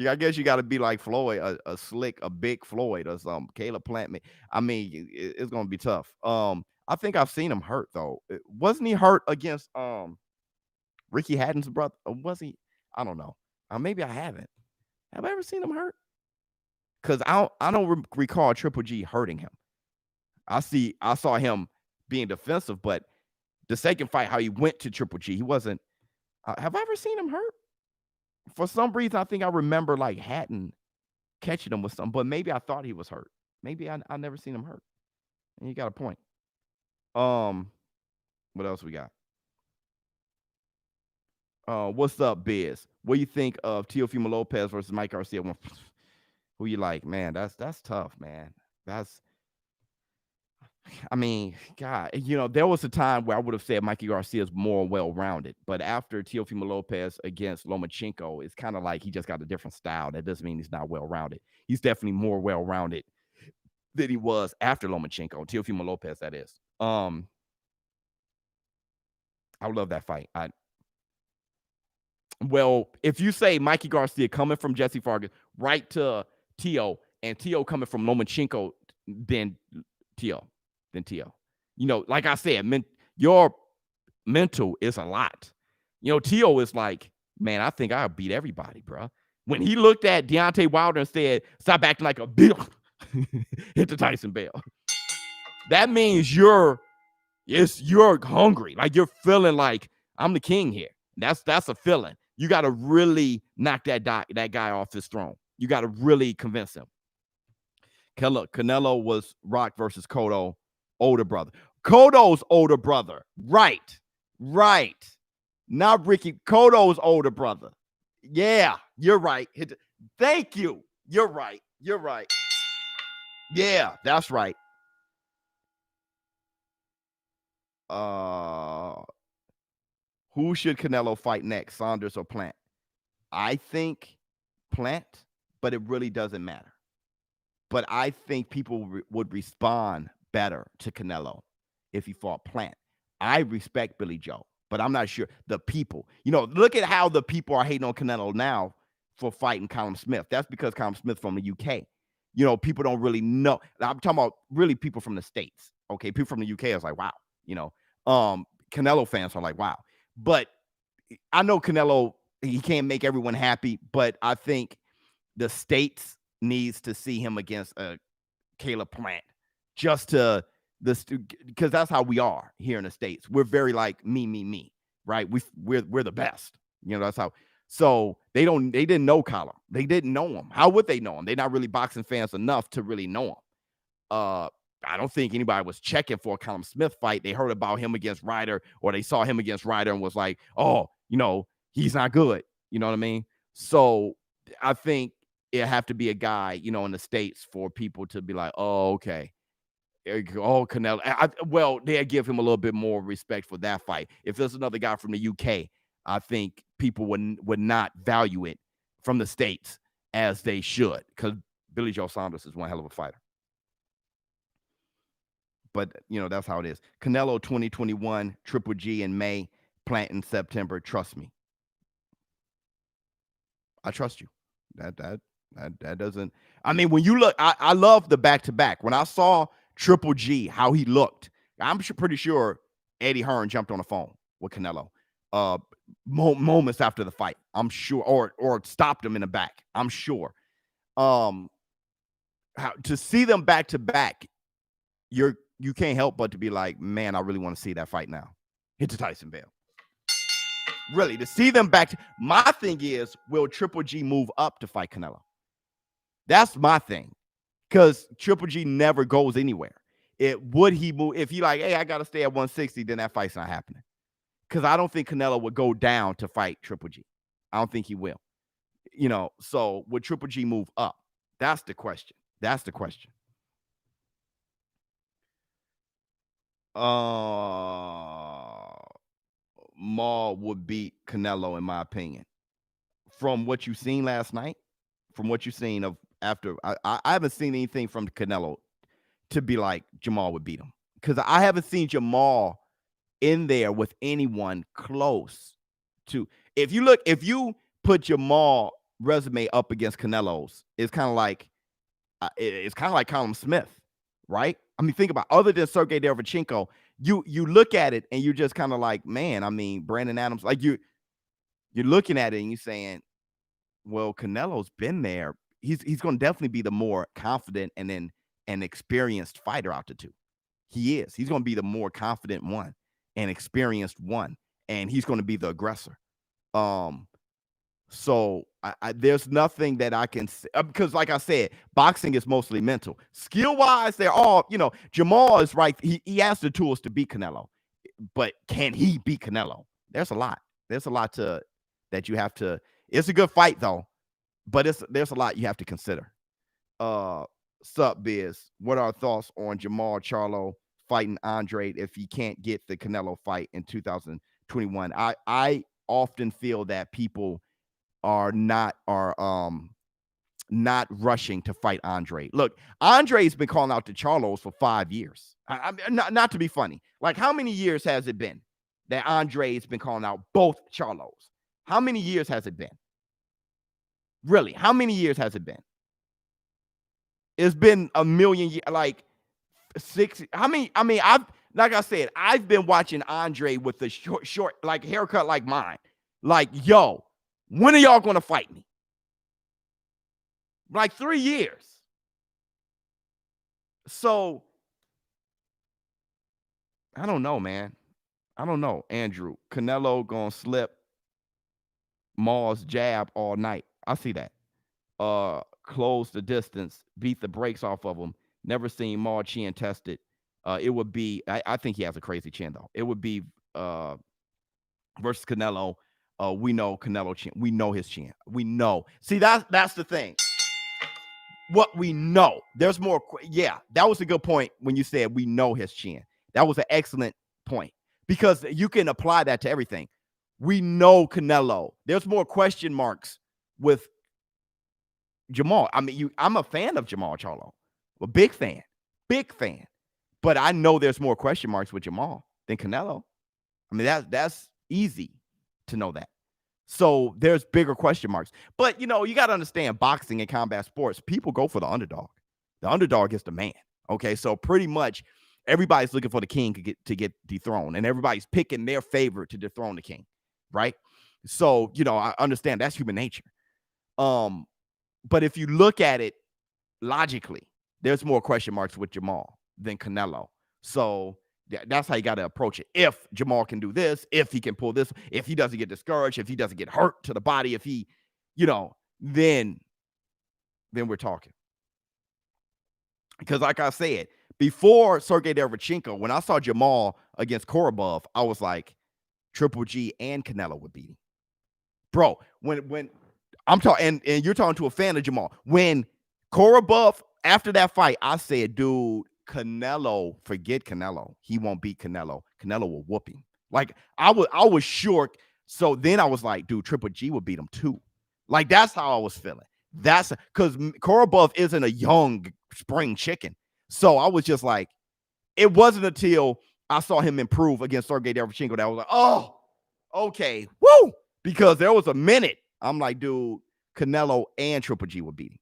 I guess you got to be like Floyd, a slick, a big Floyd or something. Caleb Plant. I mean, it's gonna be tough. I think I've seen him hurt though. Wasn't he hurt against Ricky Hatton's brother? Or was he? I don't know. Maybe I haven't. Have I ever seen him hurt? Because I don't recall Triple G hurting him. I saw him being defensive, but the second fight, how he went to Triple G, he wasn't. Have I ever seen him hurt? For some reason, I think I remember like Hatton catching him with something, but maybe I thought he was hurt. Maybe I never seen him hurt. And you got a point. What else we got? What's up, Biz? What do you think of Teofimo Lopez versus Mike Garcia? Who you like, man? That's tough, man. I mean, God, there was a time where I would have said Mikey Garcia is more well-rounded, but after Teofimo Lopez against Lomachenko, it's kind of like he just got a different style. That doesn't mean he's not well-rounded. He's definitely more well-rounded than he was after Lomachenko. Teofimo Lopez, that is. I love that fight. Well, if you say Mikey Garcia coming from Jesse Vargas right to Teo, and Teo coming from Lomachenko, then Teo. Like I said, your mental is a lot. Teo is like, man, I think I'll beat everybody, bro. When he looked at Deontay Wilder and said, stop acting like a bitch, hit the Tyson Bell. That means you're hungry. Like you're feeling like I'm the king here. That's a feeling. You got to really knock that guy off his throne. You got to really convince him. Canelo was Rock versus Cotto, older brother. Cotto's older brother. Right. Not Ricky. Cotto's older brother. Yeah, you're right. Thank you. You're right. Yeah, that's right. Who should Canelo fight next, Saunders or Plant? I think Plant, but it really doesn't matter. But I think people would respond better to Canelo if he fought Plant. I respect Billy Joe, but I'm not sure the people. Look at how the people are hating on Canelo now for fighting Callum Smith. That's because Callum Smith from the UK. People don't really know. I'm talking about really people from the States. Okay, people from the UK is like, wow. Canelo fans are like, wow. But I know Canelo, he can't make everyone happy, but I think the States needs to see him against Caleb Plant just to because that's how we are here in the States. We're very like me, right? We're the best. That's how. So they didn't know Callum. They didn't know him. How would they know him? They're not really boxing fans enough to really know him. I don't think anybody was checking for a Callum Smith fight. They heard about him against Ryder, or they saw him against Ryder and was like, oh, he's not good. You know what I mean? So I think it have to be a guy, in the States for people to be like, oh, okay. Oh, Canelo. Well, they'll give him a little bit more respect for that fight. If there's another guy from the UK, I think people would not value it from the States as they should, because Billy Joe Saunders is one hell of a fighter. But, that's how it is. Canelo 2021, Triple G in May, Plant in September. Trust me. I trust you. That doesn't. I mean, when you look, I love the back-to-back. When I saw Triple G, how he looked, I'm pretty sure Eddie Hearn jumped on the phone with Canelo moments after the fight. I'm sure, or stopped him in the back. I'm sure. To see them back-to-back, you can't help but to be like, man, I really want to see that fight now. Hit the Tyson Bell. Really, to see them back. My thing is, will Triple G move up to fight Canelo? That's my thing, because Triple G never goes anywhere. Would he move if he like, hey, I got to stay at 160? Then that fight's not happening, because I don't think Canelo would go down to fight Triple G. I don't think he will. So would Triple G move up? That's the question. Maul would beat Canelo in my opinion. From what you've seen last night, from what you've seen of after, I haven't seen anything from Canelo to be like Jamal would beat him because I haven't seen Jamal in there with anyone close to. If you put Jamal resume up against Canelo's, it's kind of like it's kind of like Colin Smith, right? I mean, think about other than Sergey Derevchenko, you look at it and you're just kind of like, man. I mean, Brandon Adams, like you're looking at it and you're saying, well, Canelo's been there. He's going to definitely be the more confident and then an experienced fighter out the two. He is. He's going to be the more confident one and experienced one, and he's going to be the aggressor. So there's nothing that I can say because, like I said, boxing is mostly mental. Skill wise, they're all Jamal is right. He has the tools to beat Canelo, but can he beat Canelo? There's a lot. There's a lot that you have to. It's a good fight though, but there's a lot you have to consider. Sup, Biz? What are our thoughts on Jamal Charlo fighting Andre if he can't get the Canelo fight in 2021? I often feel that people are not rushing to fight Andre. Look, Andre's been calling out the Charlos for 5 years. Not to be funny. Like, how many years has it been that Andre's been calling out both Charlos? How many years has it been? Really, how many years has it been? It's been a million years, like 6. How many? I mean, like I said, I've been watching Andre with the short, like haircut like mine. Like, yo, when are y'all going to fight me? Like 3 years. So I don't know, man. I don't know, Andrew. Canelo gonna slip Maul's jab all night. I see that. Close the distance, beat the brakes off of him. Never seen Maul chin tested. It would be. I think he has a crazy chin though. It would be versus Canelo. We know Canelo chin. We know his chin. We know. See, that's the thing. What we know. There's more. Yeah, that was a good point when you said we know his chin. That was an excellent point because you can apply that to everything. We know Canelo. There's more question marks with Jamal. I mean, I'm a fan of Jamal Charlo. A big fan. Big fan. But I know there's more question marks with Jamal than Canelo. I mean, that's easy to know that. So there's bigger question marks. But, you got to understand boxing and combat sports, people go for the underdog. The underdog is the man. Okay, so pretty much everybody's looking for the king to get dethroned, and everybody's picking their favorite to dethrone the king, right? So, I understand that's human nature. But if you look at it logically, there's more question marks with Jamal than Canelo. So that's how you got to approach it. If Jamal can do this, if he can pull this, if he doesn't get discouraged, if he doesn't get hurt to the body, if he, then we're talking. Because like I said, before Sergey Derevchenko, when I saw Jamal against Korobov, I was like, Triple G and Canelo would beat him. Bro, when I'm talking, and you're talking to a fan of Jamal, when Korobov, after that fight, I said, dude, Canelo, forget Canelo. He won't beat Canelo. Canelo will whoop him. Like, I was sure. So then I was like, dude, Triple G will beat him too. Like, that's how I was feeling. That's because Korobov isn't a young spring chicken. So I was just like, it wasn't until I saw him improve against Sergey Derevchenko that I was like, oh, okay, woo. Because there was a minute I'm like, dude, Canelo and Triple G would beat him.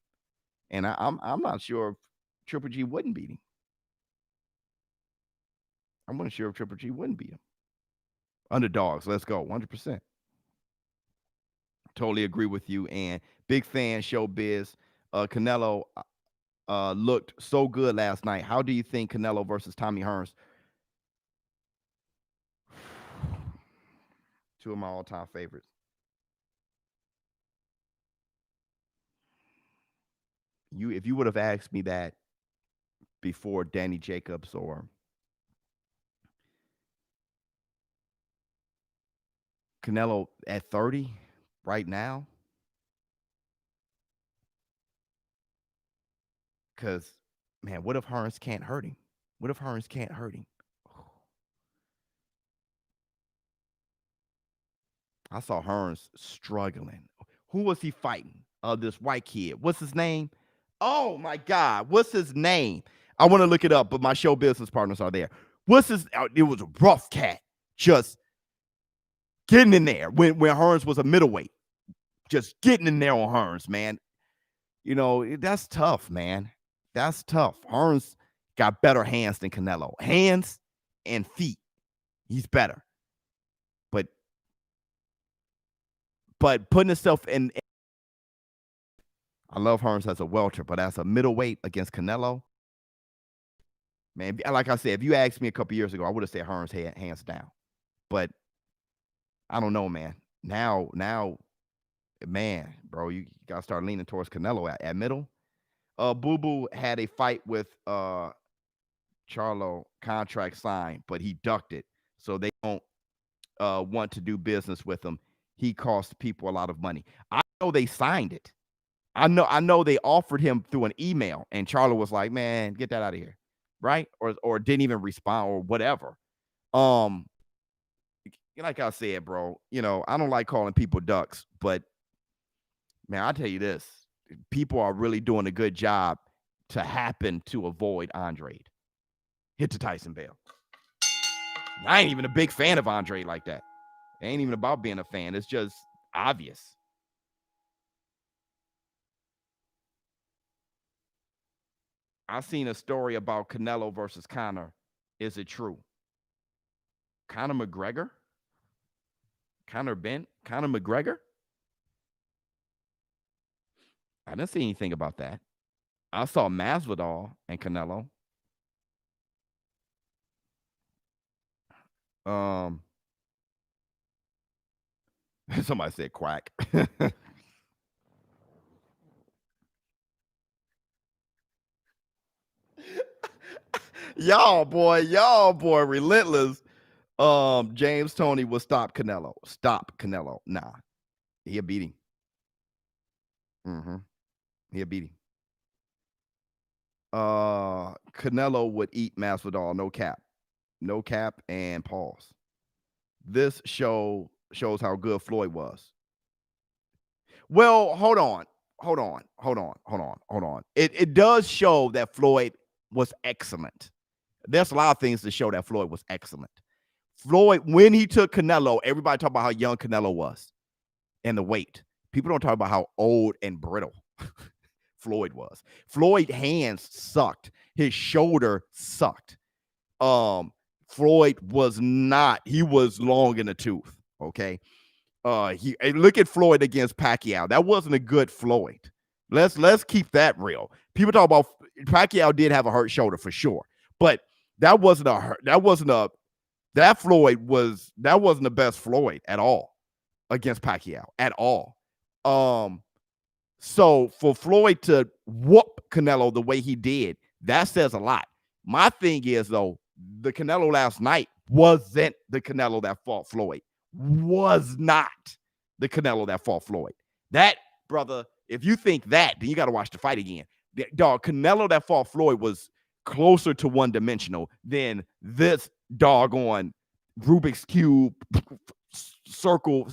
And I'm not sure if Triple G wouldn't beat him. I'm not sure if Triple G wouldn't beat him. Underdogs, let's go, 100%. Totally agree with you. And big fan, ShowBizz. Canelo looked so good last night. How do you think Canelo versus Tommy Hearns? Two of my all-time favorites. If you would have asked me that before Danny Jacobs or Canelo at 30 right now, because, man, what if Hearns can't hurt him? What if Hearns can't hurt him? I saw Hearns struggling. Who was he fighting? This white kid. What's his name? Oh my God. What's his name? I want to look it up, but my show business partners are there. What's his? It was a rough cat, just getting in there when Hearns was a middleweight, just getting in there on Hearns, man. You know, that's tough, man. That's tough. Hearns got better hands than Canelo. Hands and feet. He's better. But putting himself in, I love Hearns as a welter, but as a middleweight against Canelo, man, like I said, if you asked me a couple years ago, I would have said Hearns hands down. But I don't know, man. Now, man, bro, you got to start leaning towards Canelo at middle. Boo Boo had a fight with Charlo, contract signed, but he ducked it. So they don't want to do business with him. He cost people a lot of money. I know they signed it. I know they offered him through an email, and Charlo was like, "Man, get that out of here," right? Or didn't even respond or whatever. Like I said, bro, you know, I don't like calling people ducks, but man, I'll tell you this: people are really doing a good job to happen to avoid Andre. Hit to Tyson Bell. I ain't even a big fan of Andre like that. It ain't even about being a fan. It's just obvious. I seen a story about Canelo versus Conor. Is it true? Conor McGregor? Conor McGregor? I didn't see anything about that. I saw Masvidal and Canelo. Somebody said quack. y'all boy, relentless. James Toney will stop Canelo. Nah, he'll beat him. He'll beat him. Canelo would eat Masvidal, no cap, and pause. This shows how good Floyd was. Well, hold on. It does show that Floyd was excellent. There's a lot of things to show that Floyd was excellent. Floyd, when he took Canelo, everybody talk about how young Canelo was and the weight. People don't talk about how old and brittle Floyd was. Floyd's hands sucked. His shoulder sucked. Floyd was not. He was long in the tooth. Okay. Look at Floyd against Pacquiao. That wasn't a good Floyd. Let's keep that real. People talk about Pacquiao did have a hurt shoulder for sure, but that wasn't the best Floyd at all against Pacquiao at all. So for Floyd to whoop Canelo the way he did, that says a lot. My thing is though, the Canelo last night wasn't the Canelo that fought Floyd. Was not the Canelo that fought Floyd. That, brother, if you think that, then you got to watch the fight again. Dog, Canelo that fought Floyd was closer to one-dimensional than this doggone Rubik's Cube, spherical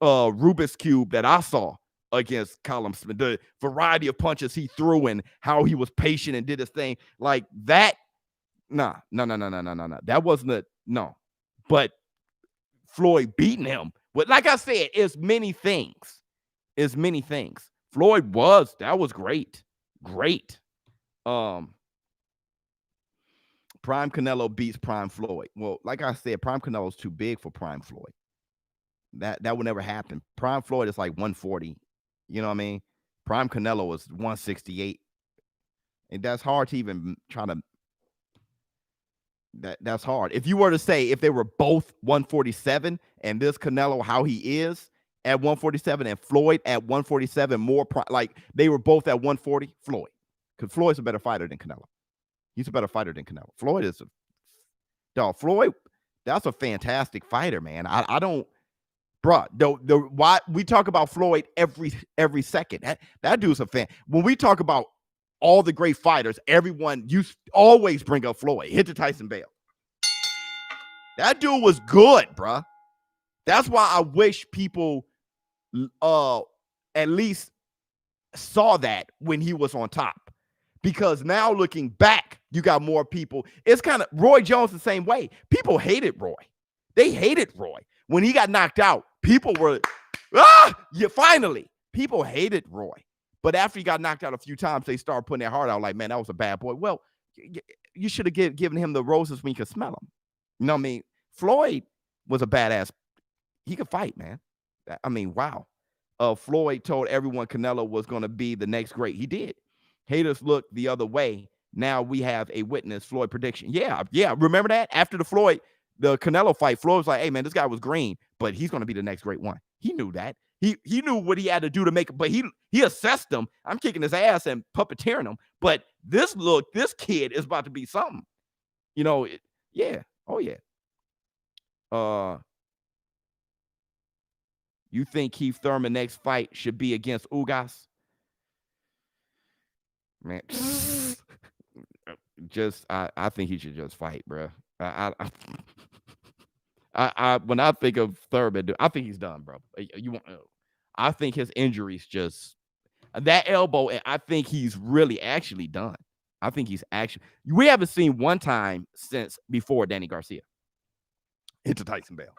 Rubik's Cube that I saw against Callum Smith. The variety of punches he threw and how he was patient and did his thing. Like that, no. That wasn't no. But Floyd beating him. But like I said, it's many things. Floyd that was great. Great. Prime Canelo beats Prime Floyd. Well, like I said, Prime Canelo is too big for Prime Floyd. That would never happen. Prime Floyd is like 140. You know what I mean? Prime Canelo is 168. And that's hard to even try to. That's hard. If you were to say if they were both 147 and this Canelo, how he is at 147 and Floyd at 147, more like they were both at 140, Floyd. Because Floyd's a better fighter than Canelo. He's a better fighter than Canelo. Floyd, that's a fantastic fighter, man. I don't, bruh, why we talk about Floyd every second. That dude's a fan. When we talk about all the great fighters, you always bring up Floyd. Hit to Tyson Bell. That dude was good, bruh. That's why I wish people at least saw that when he was on top. Because now looking back, you got more people. It's kind of Roy Jones the same way. People hated Roy. They hated Roy. When he got knocked out, people were, yeah, finally. People hated Roy. But after he got knocked out a few times, they started putting their heart out like, man, that was a bad boy. Well, you should have given him the roses when you could smell them. You know what I mean? Floyd was a badass. He could fight, man. I mean, wow. Floyd told everyone Canelo was going to be the next great. He did. Haters looked the other way. Now we have a witness Floyd prediction. Yeah. Remember that? After the Canelo fight, Floyd was like, hey, man, this guy was green, but he's going to be the next great one. He knew that. He knew what he had to do to make it, but he assessed him. I'm kicking his ass and puppeteering him. But this kid is about to be something. You know, yeah. Oh, yeah. You think Keith Thurman's next fight should be against Ugas? Man, I think he should just fight, bro. When I think of Thurman, I think he's done, bro. I think his injuries just that elbow. I think he's really actually done. I think he's actually. We haven't seen one time since before Danny Garcia hit the Tyson Bell.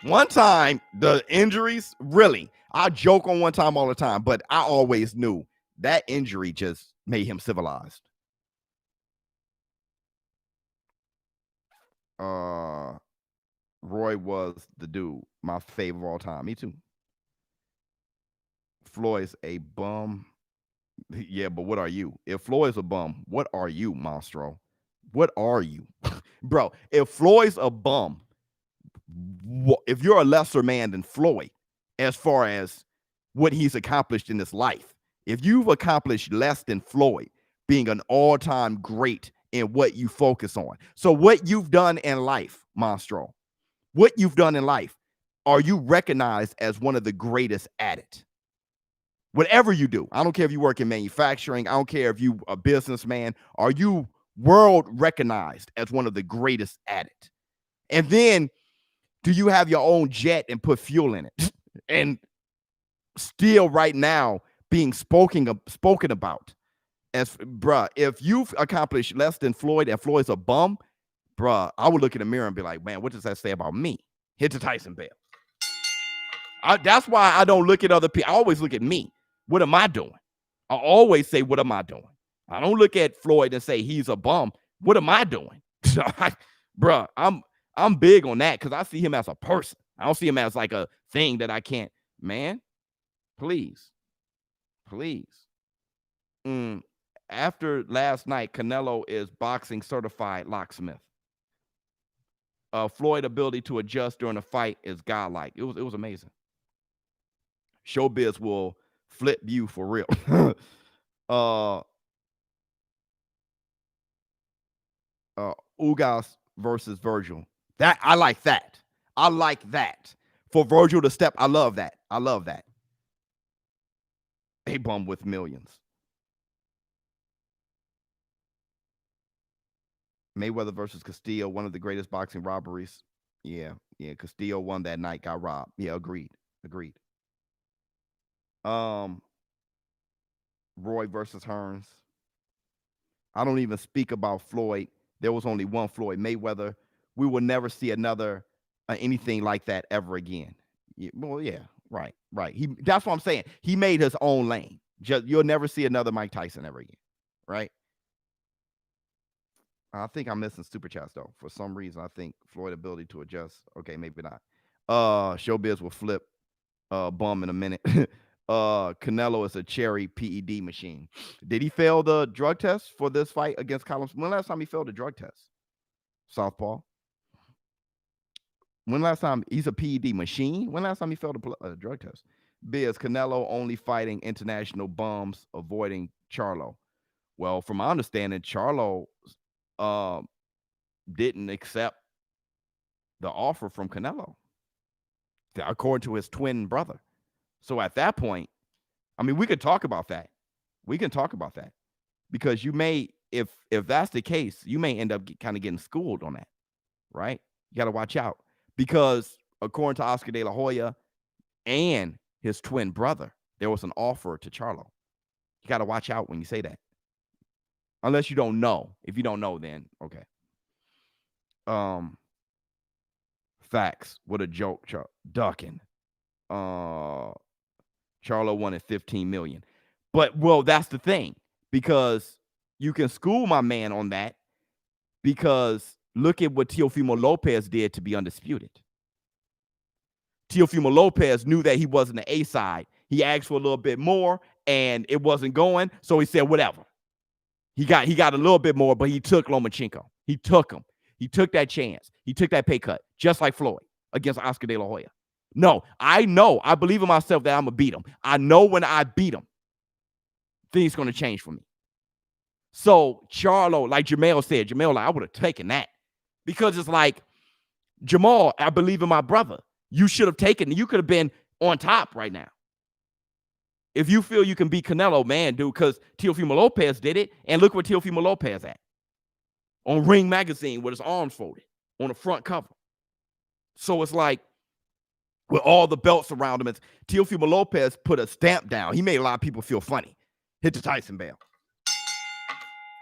One time, the injuries, really, I joke on one time all the time, but I always knew that injury just made him civilized. Roy was the dude, my favorite of all time. Me too. Floyd's a bum. Yeah, but what are you? If Floyd's a bum, what are you, Monstro? What are you? Bro, if Floyd's a bum, if you're a lesser man than Floyd, as far as what he's accomplished in his life, if you've accomplished less than Floyd, being an all-time great in what you focus on. So what you've done in life, Monstro, what you've done in life, are you recognized as one of the greatest at it? Whatever you do, I don't care if you work in manufacturing, I don't care if you a businessman, are you world recognized as one of the greatest at it? And then do you have your own jet and put fuel in it? And still right now being spoken about as, bruh, if you've accomplished less than Floyd and Floyd's a bum, bruh, I would look in the mirror and be like, man, what does that say about me? Hit the Tyson Bell. That's why I don't look at other people. I always look at me. What am I doing? I always say, what am I doing? I don't look at Floyd and say he's a bum. What am I doing? Bruh, I'm big on that because I see him as a person. I don't see him as like a thing that I can't. Man, please. After last night, Canelo is boxing certified locksmith. Floyd's ability to adjust during a fight is godlike. It was amazing. ShowBizz will flip you for real. Ugas versus Virgil. That I like that. For Virgil to step, I love that. A bum with millions. Mayweather versus Castillo, one of the greatest boxing robberies. Yeah. Castillo won that night, got robbed. Yeah, agreed. Roy versus Hearns. I don't even speak about Floyd. There was only one Floyd Mayweather. We will never see another anything like that ever again. Yeah, right. That's what I'm saying. He made his own lane. You'll never see another Mike Tyson ever again, right? I think I'm missing super chats though. For some reason, I think Floyd's ability to adjust. Okay, maybe not. ShowBizz will flip bum in a minute. Canelo is a cherry PED machine. Did he fail the drug test for this fight against Collins? When last time he failed a drug test? Southpaw. When last time he's a PED machine? When last time he failed a drug test? Biz, Canelo only fighting international bums, avoiding Charlo. Well, from my understanding, Charlo didn't accept the offer from Canelo, according to his twin brother. So at that point, I mean, we could talk about that. Because you may, if that's the case, you may end up kind of getting schooled on that, right? You got to watch out because according to Oscar De La Hoya and his twin brother, there was an offer to Charlo. You got to watch out when you say that. Unless you don't know. If you don't know, then okay. Facts. What a joke, ducking. Charlo wanted 15 million. But well, that's the thing, because you can school my man on that, because look at what Teofimo Lopez did to be undisputed. Teofimo Lopez knew that he wasn't the A side. He asked for a little bit more and it wasn't going, so he said whatever. He got a little bit more, but he took Lomachenko. He took him. He took that chance. He took that pay cut, just like Floyd against Oscar De La Hoya. No, I know. I believe in myself that I'm going to beat him. I know when I beat him, things going to change for me. So Charlo, like Jamel said, like, I would have taken that, because it's like, Jamal, I believe in my brother. You should have taken, you could have been on top right now. If you feel you can beat Canelo, man, dude, because Teofimo Lopez did it, and look where Teofimo Lopez at. On Ring Magazine with his arms folded on the front cover. So it's like, with all the belts around him, Teofimo Lopez put a stamp down. He made a lot of people feel funny. Hit the Tyson bell.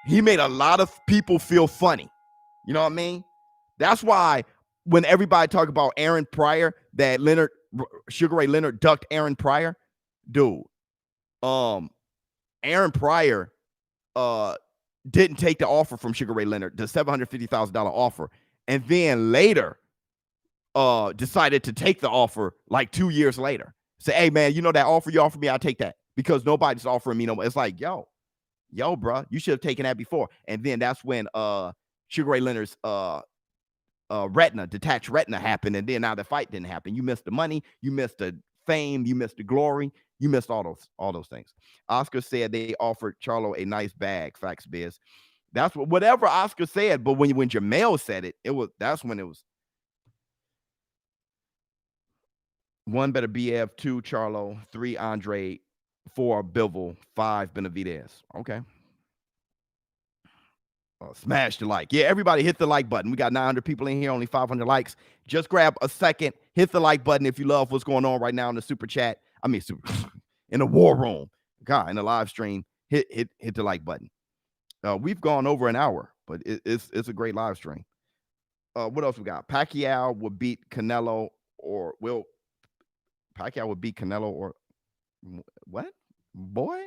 He made a lot of people feel funny. You know what I mean? That's why when everybody talk about Aaron Pryor, that Sugar Ray Leonard ducked Aaron Pryor, dude. Aaron Pryor didn't take the offer from Sugar Ray Leonard, the $750,000 offer, and then later decided to take the offer like 2 years later. Say, hey man, you know that offer you offered me, I'll take that, because nobody's offering me no more. It's like, yo, bro, you should have taken that before. And then that's when Sugar Ray Leonard's detached retina happened, and then now the fight didn't happen. You missed the money, you missed the fame, you missed the glory, you missed all those things. Oscar said they offered Charlo a nice bag. Facts, Biz. That's whatever Oscar said, but when Jamel said it, that's when it was 1 better BF, 2 Charlo, 3 Andre, 4 Bivol, 5 Benavidez. Okay. Smash the like. Yeah, everybody hit the like button. We got 900 people in here, only 500 likes. Just grab a second, hit the like button if you love what's going on right now in the super chat. I mean, in the war room. God, in the live stream, hit the like button. We've gone over an hour, but it's a great live stream. What else we got? Pacquiao would beat Canelo, or Pacquiao would beat Canelo, or what? Boy,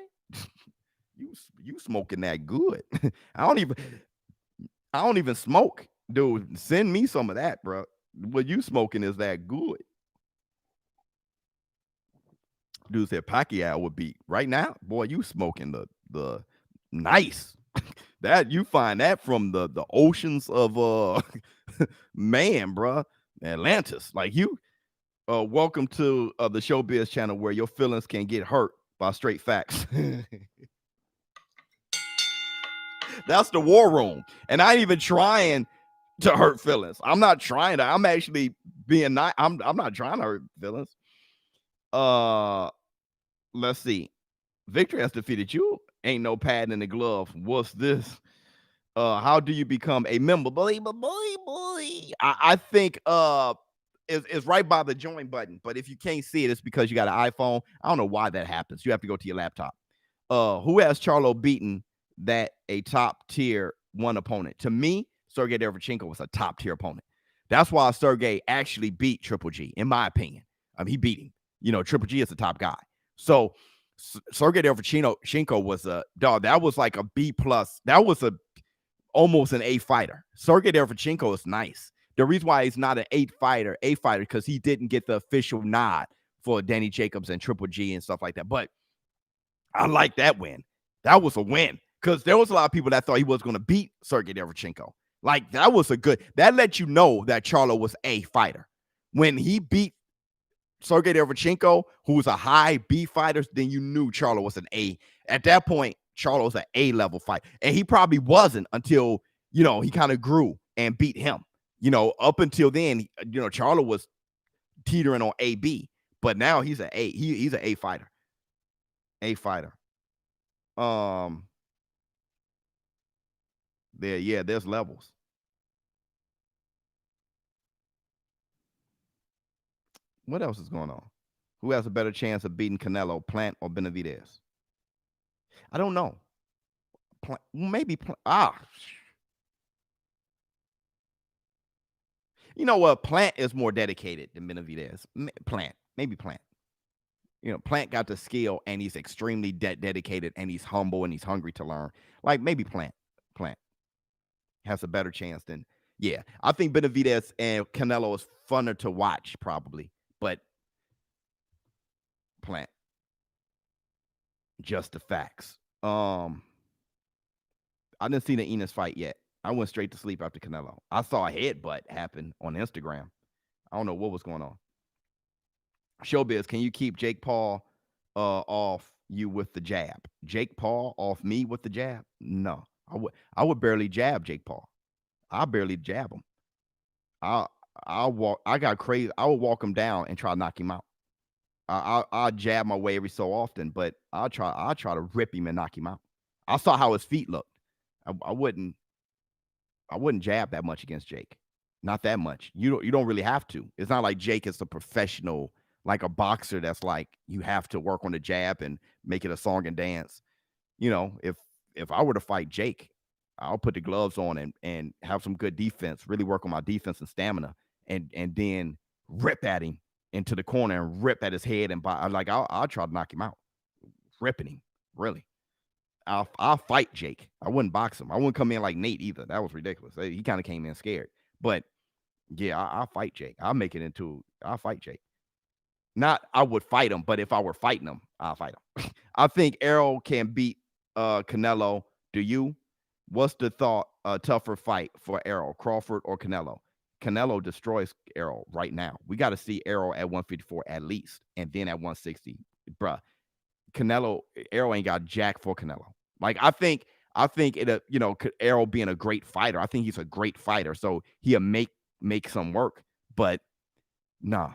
you smoking that good. I don't even smoke, dude. Send me some of that, bro. What you smoking is that good. Dude said Pacquiao would beat right now. Boy, you smoking the nice. That you find that from the oceans of man, bro. Atlantis. Like you. Welcome to the ShowBizz channel, where your feelings can get hurt by straight facts. That's the war room. And I ain't even trying to hurt feelings. I'm not trying to. I'm actually being nice. I'm not trying to hurt feelings. Let's see. Victor has defeated you. Ain't no pad in the glove. What's this? How do you become a member? Boy. I think it's right by the join button. But if you can't see it, it's because you got an iPhone. I don't know why that happens. You have to go to your laptop. Who has Charlo beaten that a top tier one opponent? To me, Sergey Derevchenko was a top tier opponent. That's why Sergey actually beat Triple G, in my opinion. I mean, he beat him. You know, Triple G is the top guy. So Sergey Derevchenko was a dog. That was like a B plus. That was almost an A fighter. Sergey Derevchenko is nice. The reason why he's not an A fighter, because he didn't get the official nod for Danny Jacobs and Triple G and stuff like that. But I like that win. That was a win, because there was a lot of people that thought he was going to beat Sergey Derevchenko. Like, that was that let you know that Charlo was a fighter. When he beat Sergey Derevchenko, who was a high B fighter, then you knew Charlo was an A. At that point, Charlo was an A level fight. And he probably wasn't until, he kind of grew and beat him. Up until then, Charlo was teetering on AB, but now he's an A. He's an A fighter. A fighter. There's levels. What else is going on? Who has a better chance of beating Canelo, Plant or Benavidez? I don't know. Maybe you know what? Plant is more dedicated than Benavidez. Plant, maybe Plant. Plant got the skill and he's extremely dedicated and he's humble and he's hungry to learn. Like maybe Plant has a better chance than. Yeah, I think Benavidez and Canelo is funner to watch probably, but Plant. Just the facts. I didn't see the Enos fight yet. I went straight to sleep after Canelo. I saw a headbutt happen on Instagram. I don't know what was going on. ShowBizz, can you keep Jake Paul off you with the jab? Jake Paul off me with the jab? No. I would barely jab Jake Paul. I barely jab him. I'll walk. I got crazy. I would walk him down and try to knock him out. I'll jab my way every so often, but I'll try to rip him and knock him out. I saw how his feet looked. I wouldn't jab that much against Jake. Not that much. You don't really have to. It's not like Jake is a professional, like a boxer that's like you have to work on the jab and make it a song and dance. If I were to fight Jake, I'll put the gloves on and have some good defense, really work on my defense and stamina, and then rip at him into the corner and rip at his head and I'll try to knock him out, ripping him, really. I'll fight Jake. I wouldn't box him. I wouldn't come in like Nate either. That was ridiculous. He kind of came in scared. But yeah, I'll fight Jake. I'll fight Jake. Not I would fight him, but if I were fighting him, I'll fight him. I think Errol can beat Canelo. Do you? What's the tougher fight for Errol, Crawford or Canelo? Canelo destroys Errol right now. We got to see Errol at 154 at least, and then at 160. Bruh. Errol ain't got jack for Canelo. Like I think it, Errol being a great fighter. I think he's a great fighter, so he'll make some work. But nah,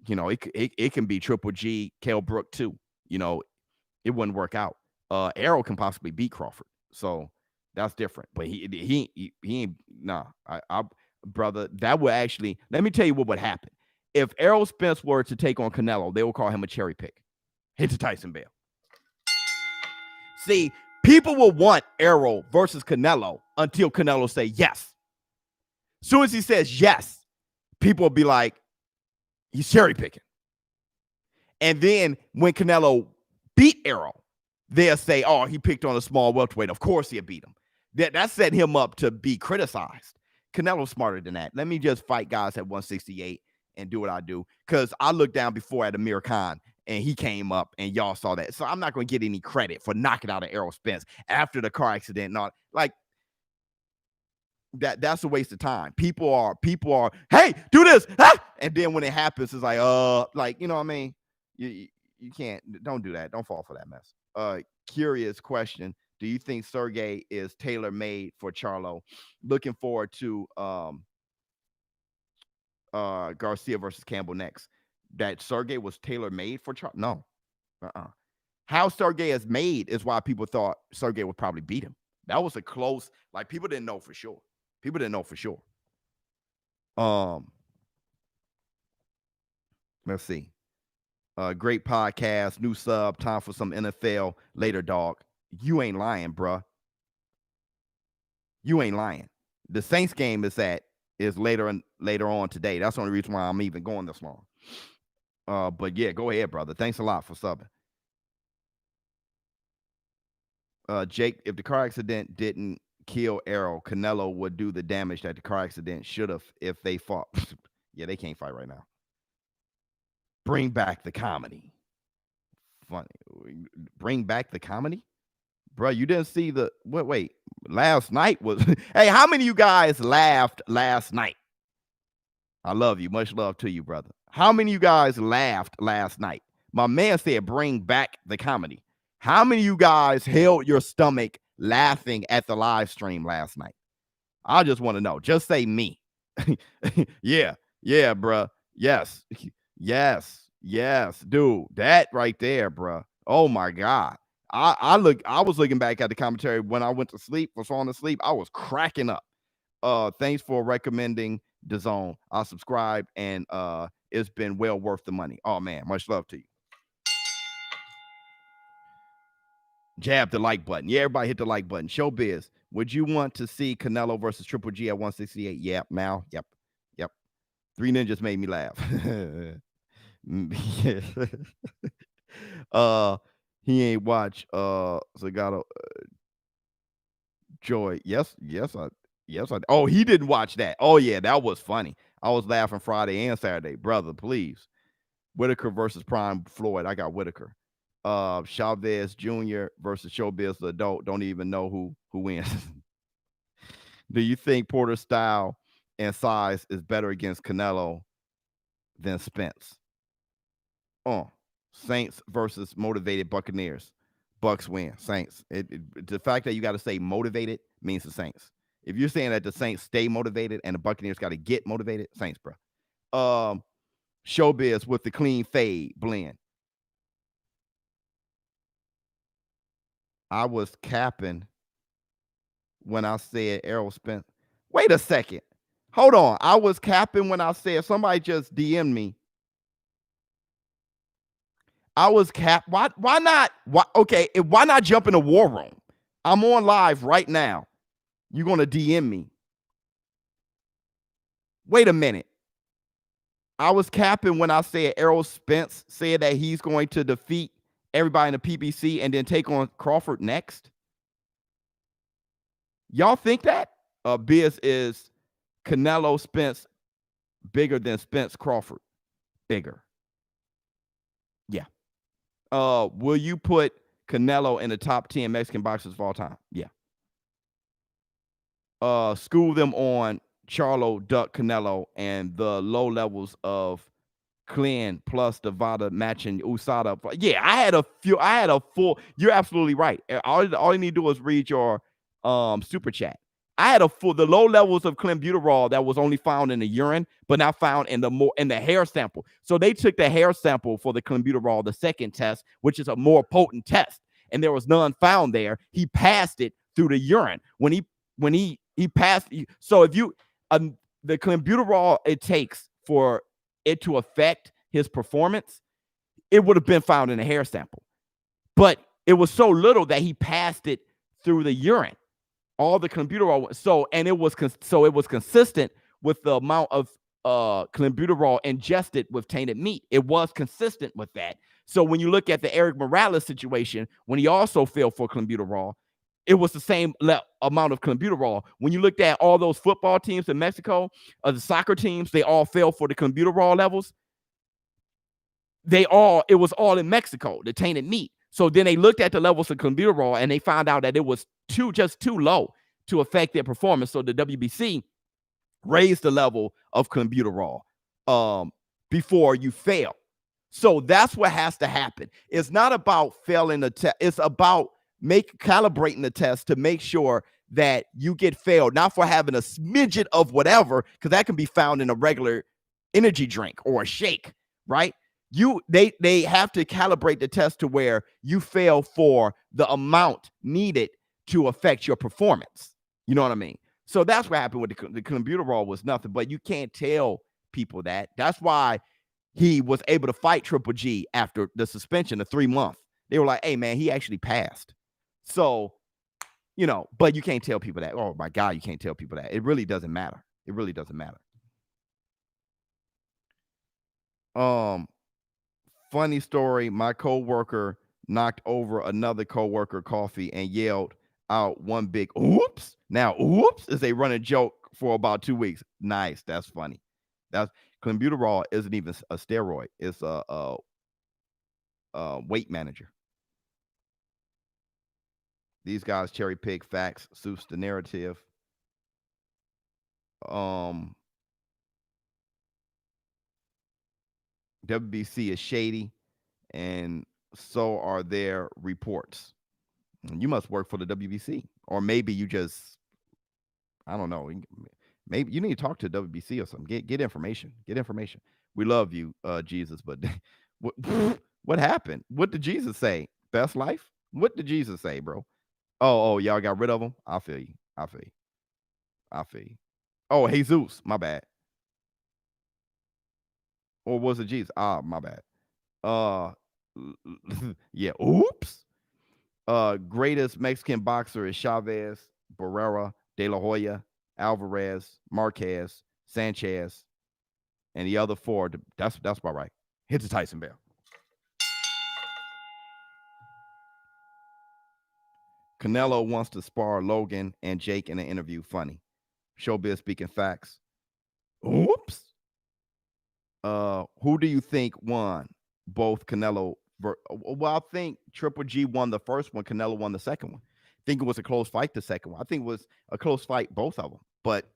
it can be Triple G, Kell Brook too. It wouldn't work out. Errol can possibly beat Crawford, so that's different. But he ain't nah. Brother, that would actually. Let me tell you what would happen if Errol Spence were to take on Canelo. They will call him a cherry pick. Hit to Tyson Bale. See, people will want Errol versus Canelo until Canelo say yes. As soon as he says yes, people will be like, he's cherry picking. And then when Canelo beat Errol, they'll say, oh, he picked on a small welterweight. Of course he'll beat him. That set him up to be criticized. Canelo's smarter than that. Let me just fight guys at 168 and do what I do. Because I looked down before at Amir Khan, and he came up, and y'all saw that. So I'm not going to get any credit for knocking out an Errol Spence after the car accident. Not like that's a waste of time. People are, hey, do this. Ah! And then when it happens, it's like, you know what I mean? You can't, don't do that. Don't fall for that mess. Curious question. Do you think Sergey is tailor-made for Charlo? Looking forward to Garcia versus Campbell next. That Sergey was tailor-made for Charlo? No. How Sergey is made is why people thought Sergey would probably beat him. That was a close, like people didn't know for sure. Let's see. Great podcast, new sub, time for some NFL later, dog. You ain't lying, bruh. You ain't lying. The Saints game is later on today. That's the only reason why I'm even going this long. But yeah, go ahead, brother. Thanks a lot for subbing. Jake, if the car accident didn't kill Errol, Canelo would do the damage that the car accident should have if they fought. Yeah, they can't fight right now. Bring back the comedy. Funny. Bring back the comedy? Bro, you didn't see the wait. Last night was hey, how many of you guys laughed last night? I love you. Much love to you, brother. How many of you guys laughed last night? My man said bring back the comedy. How many of you guys held your stomach laughing at the live stream last night? I just want to know. Just say me. Yeah, bro. Yes, dude. That right there, bro. Oh my God. I was looking back at the commentary when I went to sleep, was falling asleep. I was cracking up. Thanks for recommending DAZN. I subscribed, and it's been well worth the money. Oh man, much love to you. Jab the like button. Yeah, everybody hit the like button. ShowBizz. Would you want to see Canelo versus Triple G at 168? Yep, Mal. Yep. Yep. Three Ninjas made me laugh. He ain't watch Zagato Joy. Yes, oh, he didn't watch that. Oh yeah, that was funny. I was laughing Friday and Saturday. Brother, please. Whitaker versus Prime Floyd. I got Whitaker. Chavez Jr. versus ShowBizz the adult. Don't even know who wins. Do you think Porter's style and size is better against Canelo than Spence? Saints versus motivated Buccaneers. Bucks win. Saints. The fact that you got to say motivated means the Saints. If you're saying that the Saints stay motivated and the Buccaneers got to get motivated, Saints, bro. ShowBizz with the clean fade blend. I was capping when I said Errol Spence. Wait a second. Hold on. I was capping when I said, somebody just DM'd me. I was capped. Why not? Why not jump in the war room? I'm on live right now. You're going to DM me. Wait a minute. I was capping when I said Errol Spence said that he's going to defeat everybody in the PBC and then take on Crawford next. Y'all think that? Biz is Canelo Spence bigger than Spence Crawford. Bigger. Yeah. Will you put Canelo in the top 10 Mexican boxers of all time? Yeah. School them on Charlo, Duck, Canelo, and the low levels of Clean plus Devada matching USADA. Yeah, I had a full. You're absolutely right. All you need to do is read your super chat. I had the low levels of clenbuterol that was only found in the urine, but not found in the hair sample. So they took the hair sample for the clenbuterol, the second test, which is a more potent test, and there was none found there. He passed it through the urine when he passed. So if you the clenbuterol it takes for it to affect his performance, it would have been found in a hair sample, but it was so little that he passed it through the urine. All the clenbuterol, it was consistent with the amount of clenbuterol ingested with tainted meat. It was consistent with that. So when you look at the Eric Morales situation, when he also failed for clenbuterol, it was the same amount of clenbuterol. When you looked at all those football teams in Mexico, the soccer teams, they all failed for the clenbuterol levels. It was all in Mexico, the tainted meat. So then they looked at the levels of clenbuterol and they found out that it was just too low to affect their performance. So the WBC raised the level of clenbuterol before you fail. So that's what has to happen. It's not about failing the test. It's about calibrating the test to make sure that you get failed, not for having a smidget of whatever, because that can be found in a regular energy drink or a shake, right? They have to calibrate the test to where you fail for the amount needed to affect your performance. You know what I mean? So that's what happened with the clenbuterol was nothing, but you can't tell people that. That's why he was able to fight Triple G after the suspension of 3 months. They were like, hey, man, he actually passed. So, but you can't tell people that. Oh, my God, you can't tell people that. It really doesn't matter. It really doesn't matter. Funny story, my coworker knocked over another coworker coffee and yelled out one big oops. Now, oops is a running joke for about 2 weeks. Nice. That's funny. That's clenbuterol isn't even a steroid. It's a weight manager. These guys cherry pick facts, suits the narrative. WBC is shady, and so are their reports. You must work for the WBC, or maybe you just, I don't know. Maybe you need to talk to WBC or something. Get information. Get information. We love you, Jesus, but what happened? What did Jesus say? Best life? What did Jesus say, bro? Oh, y'all got rid of him? I feel you. Oh, Jesus, my bad. Or was it Jesus? Ah, my bad. Yeah. Oops. Greatest Mexican boxer is Chavez, Barrera, De La Hoya, Alvarez, Marquez, Sanchez, and the other four. That's about right. Hit the Tyson bell. Canelo wants to spar Logan and Jake in an interview. Funny. ShowBizz speaking facts. Oops. Who do you think won both Canelo? Well, I think Triple G won the first one. Canelo won the second one. I think it was a close fight. The second one, I think it was a close fight. Both of them, but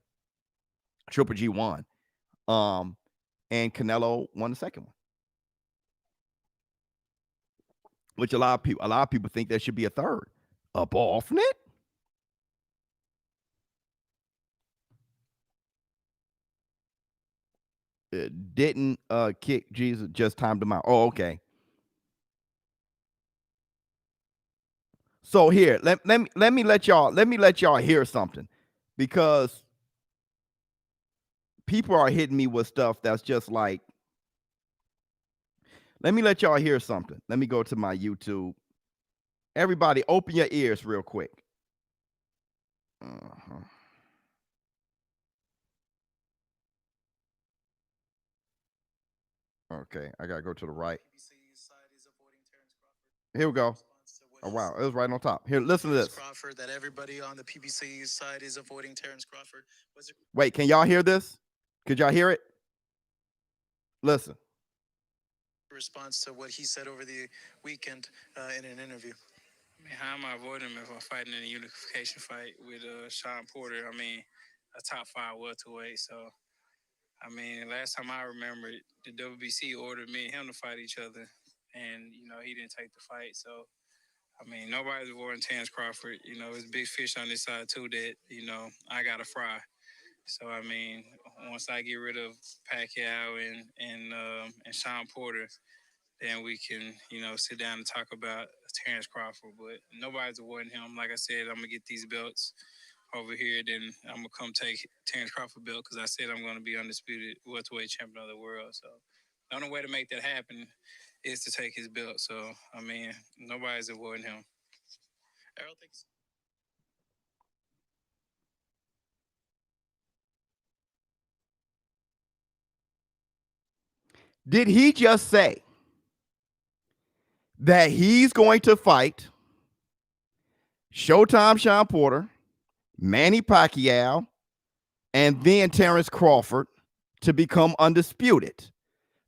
Triple G won. And Canelo won the second one. Which a lot of people think there should be a third. Up off net. It didn't kick Jesus, just timed him out. Oh, okay. So here, let me let y'all hear something, because people are hitting me with stuff that's just like, let me let y'all hear something. Let me go to my YouTube. Everybody, open your ears real quick. Okay, I gotta go to the right. Here we go. Oh wow, it was right on top. Here, listen to this. Crawford, that everybody on the PBC side is avoiding Terrence Crawford. Wait, can y'all hear this? Could y'all hear it? Listen. Response to what he said over the weekend in an interview. I mean, how am I avoiding him if I'm fighting in a unification fight with Sean Porter? I mean, a top 5 welterweight. So, I mean, last time I remember, the WBC ordered me and him to fight each other, and he didn't take the fight. So, I mean, nobody's avoiding Terrence Crawford. There's big fish on this side too that I gotta fry. So, I mean, once I get rid of Pacquiao and Sean Porter, then we can, sit down and talk about Terrence Crawford. But nobody's avoiding him. Like I said, I'm going to get these belts over here. Then I'm going to come take Terrence Crawford belt because I said I'm going to be undisputed welterweight champion of the world. So the only way to make that happen is to take his belt. So, I mean, nobody's avoiding him. Errol, thanks. Did he just say that he's going to fight Showtime Sean Porter, Manny Pacquiao, and then Terrence Crawford to become undisputed?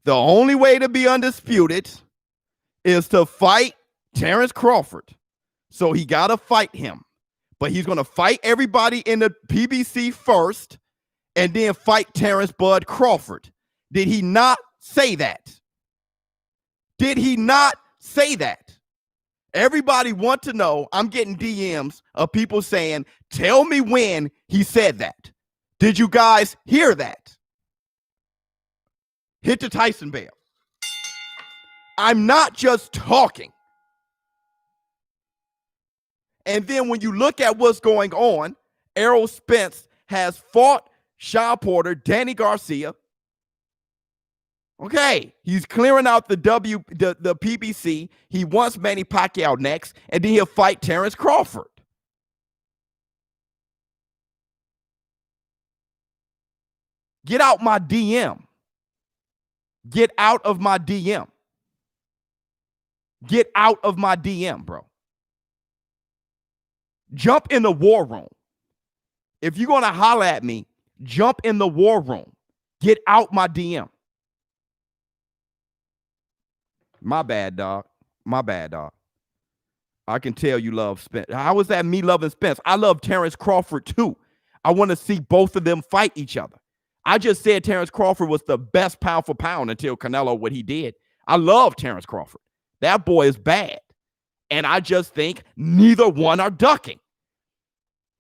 The only way to be undisputed is to fight Terrence Crawford. So he got to fight him. But he's going to fight everybody in the PBC first and then fight Terrence Bud Crawford. Did he not say that? Did he not say that? Everybody want to know. I'm getting DMs of people saying, tell me when he said that. Did you guys hear that? Hit the Tyson bell. I'm not just talking. And then when you look at what's going on, Errol Spence has fought Sean Porter, Danny Garcia. Okay, he's clearing out the PBC. He wants Manny Pacquiao next, and then he'll fight Terrence Crawford. Get out my DM. Get out of my DM. Get out of my DM, bro. Jump in the war room. If you're going to holler at me, jump in the war room. Get out my DM. My bad, dog. My bad, dog. I can tell you love Spence. How is that me loving Spence? I love Terrence Crawford too. I want to see both of them fight each other. I just said Terrence Crawford was the best pound for pound until Canelo, what he did. I love Terrence Crawford. That boy is bad. And I just think neither one are ducking.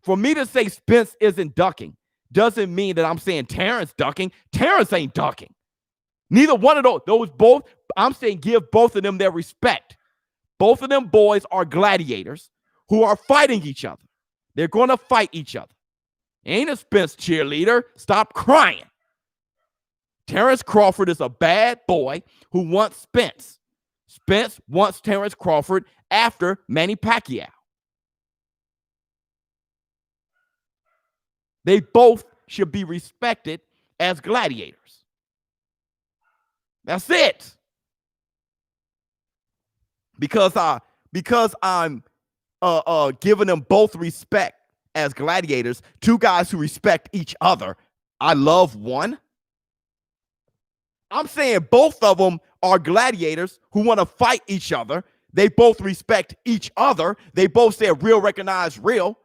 For me to say Spence isn't ducking doesn't mean that I'm saying Terrence ducking. Terrence ain't ducking. Neither one of those both, I'm saying give both of them their respect. Both of them boys are gladiators who are fighting each other. They're going to fight each other. Ain't a Spence cheerleader. Stop crying. Terrence Crawford is a bad boy who wants Spence. Spence wants Terrence Crawford after Manny Pacquiao. They both should be respected as gladiators. That's it. Because I'm giving them both respect as gladiators, two guys who respect each other. I love one. I'm saying both of them are gladiators who want to fight each other. They both respect each other. They both say real recognize real.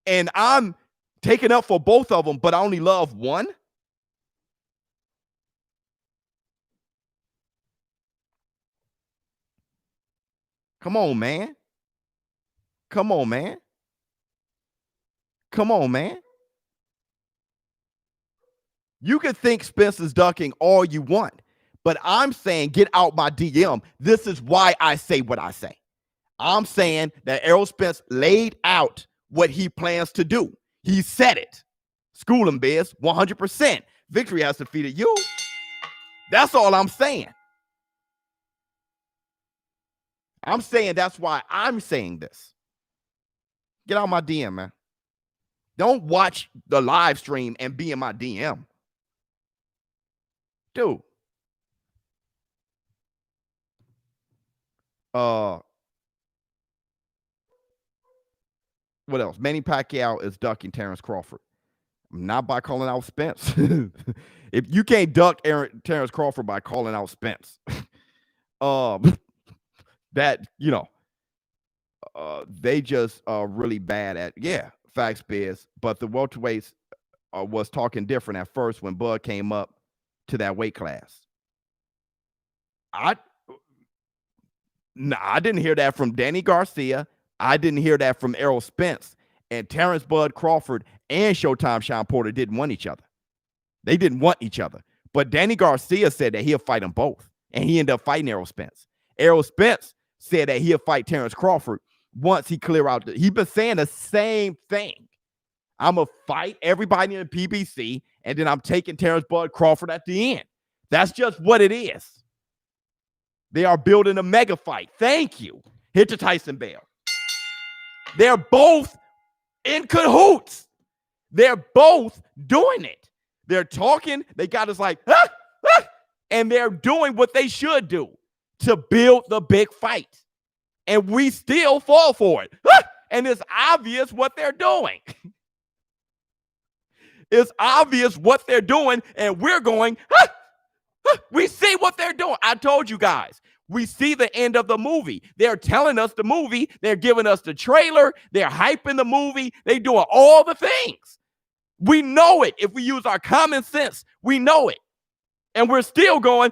And I'm taking up for both of them, but I only love one. Come on, man. Come on, man. Come on, man. You can think Spence is ducking all you want, but I'm saying get out my DM. This is why I say what I say. I'm saying that Errol Spence laid out what he plans to do. He said it. School him, Biz, 100%. Victory has defeated you. That's all I'm saying. I'm saying that's why I'm saying this. Get out my DM, man. Don't watch the live stream and be in my DM. Dude. What else? Manny Pacquiao is ducking Terrence Crawford. Not by calling out Spence. If you can't duck Terrence Crawford by calling out Spence, that, you know, they just are really bad at, facts, Biz. But the welterweights was talking different at first when Bud came up to that weight class. I didn't hear that from Danny Garcia. I didn't hear that from Errol Spence. And Terrence Bud Crawford and Showtime Sean Porter didn't want each other. They didn't want each other. But Danny Garcia said that he'll fight them both. And he ended up fighting Errol Spence. Errol Spence said that he'll fight Terrence Crawford once he clear out. He's been saying the same thing. I'm going to fight everybody in the PBC, and then I'm taking Terrence Bud Crawford at the end. That's just what it is. They are building a mega fight. Thank you. Hit the Tyson Bell. They're both in cahoots. They're both doing it. They're talking. They got us like, and they're doing what they should do to build the big fight. And we still fall for it. And it's obvious what they're doing. It's obvious what they're doing, and we're going, we see what they're doing. I told you guys, we see the end of the movie. They're telling us the movie. They're giving us the trailer. They're hyping the movie. They're doing all the things. We know it. If we use our common sense, we know it. And we're still going,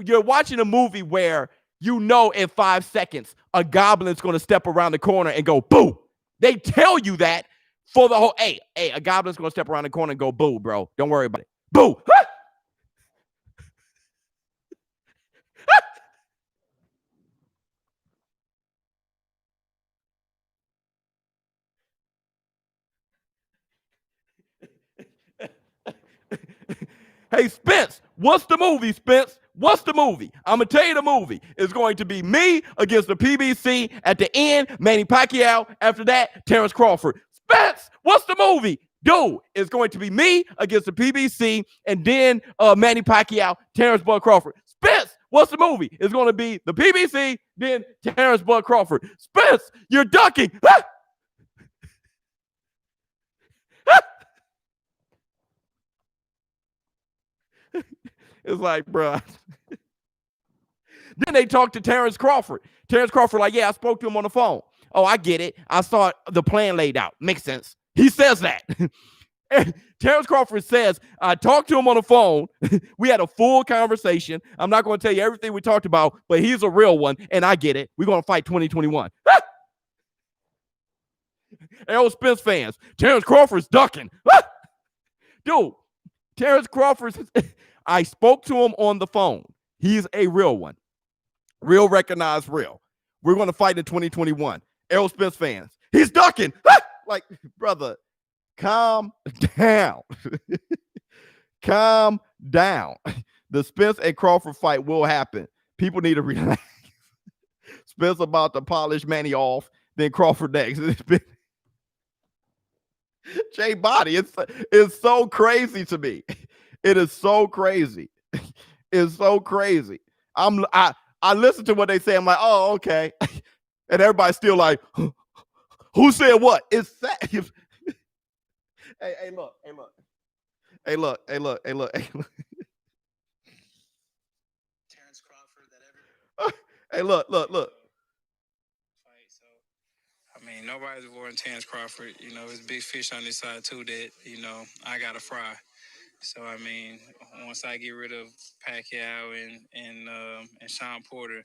You're watching a movie where you know in 5 seconds a goblin's going to step around the corner and go, boo. They tell you that for the whole, hey, a goblin's going to step around the corner and go, boo, bro. Don't worry about it. Boo. Hey, Spence, what's the movie, Spence? What's the movie? I'm going to tell you the movie. It's going to be me against the PBC. At the end, Manny Pacquiao. After that, Terrence Crawford. Spence, what's the movie? Dude, it's going to be me against the PBC, and then Manny Pacquiao, Terrence Bud Crawford. Spence, what's the movie? It's going to be the PBC, then Terrence Bud Crawford. Spence, you're ducking. It's like, bro. Then they talked to Terrence Crawford. Terrence Crawford, like, yeah, I spoke to him on the phone. Oh, I get it. I saw the plan laid out. Makes sense. He says that. Terrence Crawford says, I talked to him on the phone. We had a full conversation. I'm not going to tell you everything we talked about, but he's a real one, and I get it. We're going to fight 2021. Errol Spence fans, Terrence Crawford's ducking. Dude, Terrence Crawford, I spoke to him on the phone. He's a real one. Real recognized real. We're going to fight in 2021. Errol Spence fans, he's ducking. Like, brother, calm down. Calm down. The Spence and Crawford fight will happen. People need to relax. Spence about to polish Manny off, then Crawford next. Jay Body, it's so crazy to me. It is so crazy. It's so crazy. I listen to what they say. I'm like, oh, okay. And everybody's still like, who said what? It's sad. Hey, look. Hey, look. Terrence Crawford, that hey, look. fight. So I mean, nobody's avoiding Terrence Crawford. You know, there's big fish on this side too that I gotta fry. So I mean, once I get rid of Pacquiao and Sean Porter,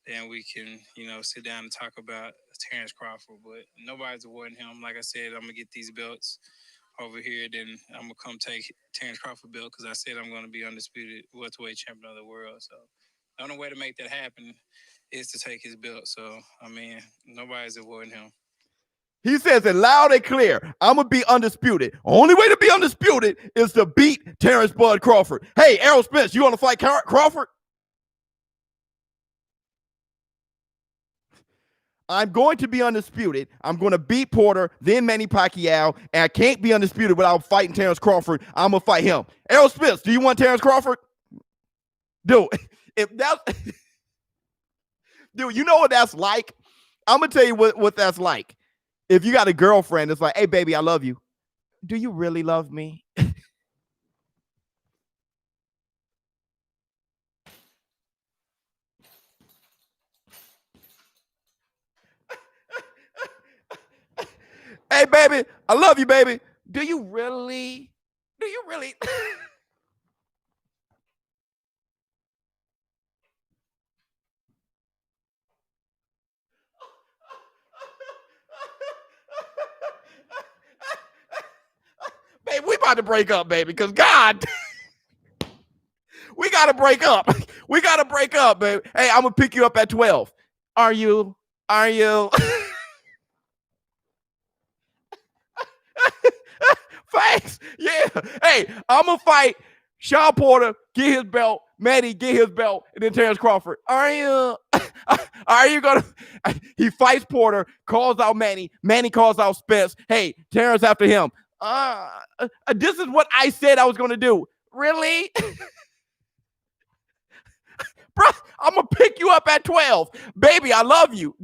then we can sit down and talk about Terrence Crawford. But nobody's avoiding him. Like I said, I'm gonna get these belts over here. Then I'm gonna come take Terrence Crawford belt because I said I'm gonna be undisputed welterweight champion of the world. So the only way to make that happen is to take his belt. So I mean, nobody's avoiding him. He says it loud and clear. I'm going to be undisputed. Only way to be undisputed is to beat Terrence Bud Crawford. Hey, Errol Spence, you want to fight Crawford? I'm going to be undisputed. I'm going to beat Porter, then Manny Pacquiao, and I can't be undisputed without fighting Terrence Crawford. I'm going to fight him. Errol Spence, do you want Terrence Crawford? Dude, if that's... Dude, you know what that's like? I'm going to tell you what that's like. If you got a girlfriend, it's like, hey, baby, I love you. Do you really love me? Hey, baby, I love you, baby. Do you really? Babe, we about to break up, baby, because God, we got to break up. We got to break up, baby. Hey, I'm going to pick you up at 12. Are you? Thanks. Yeah. Hey, I'm going to fight Sean Porter, get his belt. Manny, get his belt. And then Terrence Crawford. Are you going to? He fights Porter, calls out Manny. Manny calls out Spence. Hey, Terrence after him. This is what I said I was going to do. Really? Bro, I'm going to pick you up at 12. Baby, I love you.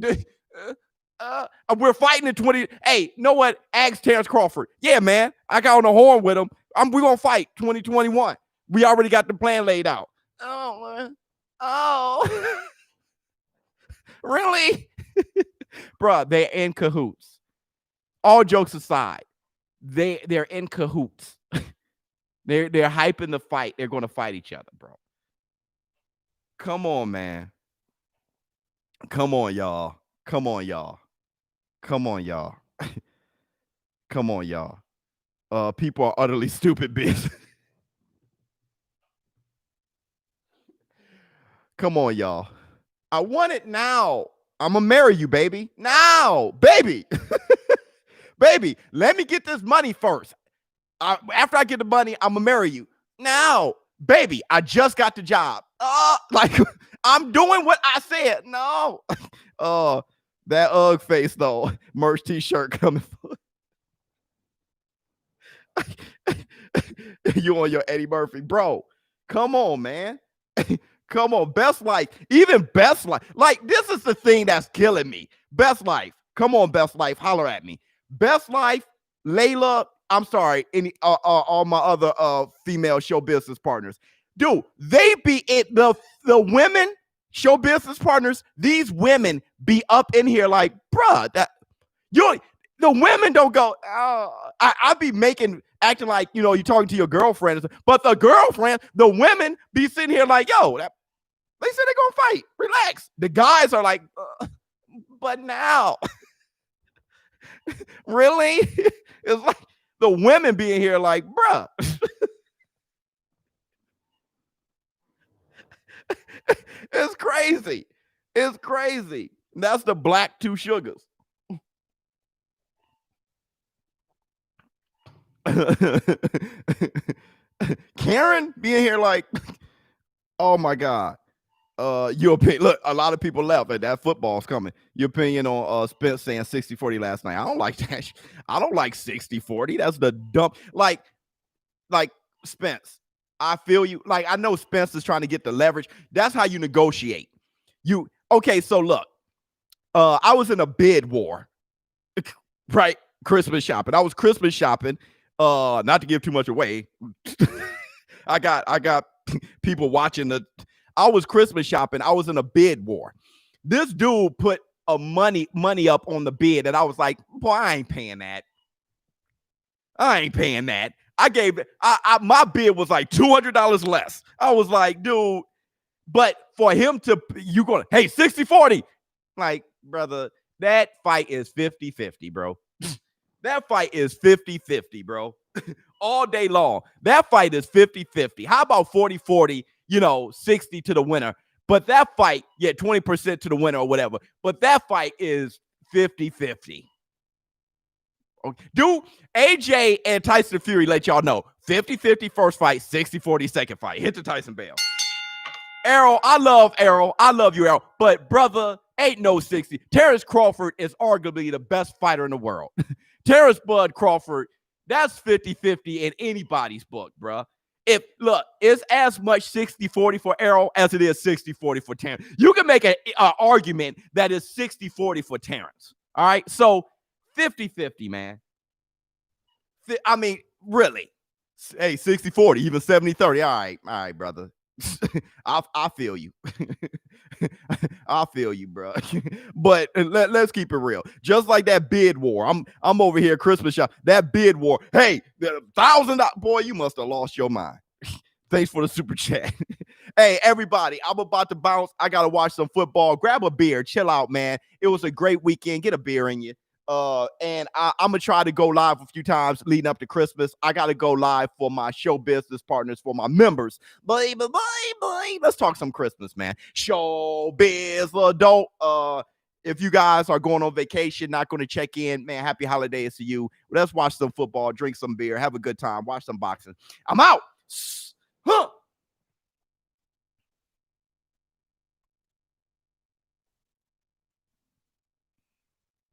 We're fighting in 20. Hey, you know what? Ask Terrence Crawford. Yeah, man. I got on the horn with him. We're going to fight 2021. We already got the plan laid out. Oh. Really? Bro, they're in cahoots. All jokes aside, they're in cahoots. They're hyping the fight. They're going to fight each other, bro. Come on, man. Come on, y'all. Come on, y'all. People are utterly stupid, bitch. Come on, y'all. I want it now. I'm going to marry you, baby. Now, baby. Baby, let me get this money first. After I get the money, I'm going to marry you. Now, baby, I just got the job. I'm doing what I said. No. That UGG face, though. Merch t-shirt coming. You on your Eddie Murphy. Bro, come on, man. Come on, Best Life. Even Best Life. Like, this is the thing that's killing me. Best Life. Come on, Best Life. Holler at me. Best Life, Layla. I'm sorry. All my other female show business partners. Dude, they be it. The women show business partners, these women be up in here like, bruh, the women don't go, oh, I be acting like, you're talking to your girlfriend, but the women be sitting here like, yo, they said they're going to fight. Relax. The guys are like, but now, really? It's like the women being here like, bruh. It's crazy. It's crazy. That's the black two sugars. Karen being here like, oh my God. Your opinion. Look, a lot of people left, and that football's coming. Your opinion on Spence saying 60-40 last night. I don't like that. I don't like 60-40. That's the dumb. Like Spence, I feel you. Like, I know Spence is trying to get the leverage. That's how you negotiate. Okay, so look, I was in a bid war, right? Christmas shopping. I was Christmas shopping. Not to give too much away. I got people watching I was Christmas shopping. I was in a bid war. This dude put a money up on the bid, and I was like, boy, I ain't paying that. I ain't paying that. My bid was like $200 less. I was like, dude, but for him to, hey, 60-40. Like, brother, that fight is 50-50, bro. That fight is 50-50, bro. All day long. That fight is 50-50. How about 40-40, 60 to the winner? But that fight, 20% to the winner or whatever. But that fight is 50-50. Okay. Do AJ and Tyson Fury let y'all know 50-50 first fight, 60-40 second fight. Hit the Tyson bell. Errol, I love Errol. I love you, Errol. But brother, ain't no 60. Terrence Crawford is arguably the best fighter in the world. Terrence Bud Crawford, that's 50-50 in anybody's book, bro. It's as much 60-40 for Errol as it is 60-40 for Terrence. You can make an argument that is 60-40 for Terrence. All right, so 50-50, man. I mean, really. Hey, 60-40, even 70-30. All right, brother. I feel you. I feel you, bro. But let's keep it real. Just like that bid war. I'm over here Christmas shop. That bid war. Hey, $1,000. Boy, you must have lost your mind. Thanks for the super chat. Hey, everybody, I'm about to bounce. I got to watch some football. Grab a beer. Chill out, man. It was a great weekend. Get a beer in you. And I'm going to try to go live a few times leading up to Christmas. I got to go live for my show business partners, for my members. Boy. Let's talk some Christmas, man. ShowBizz adult. If you guys are going on vacation, not going to check in, man, happy holidays to you. Let's watch some football, drink some beer, have a good time, watch some boxing. I'm out. Huh.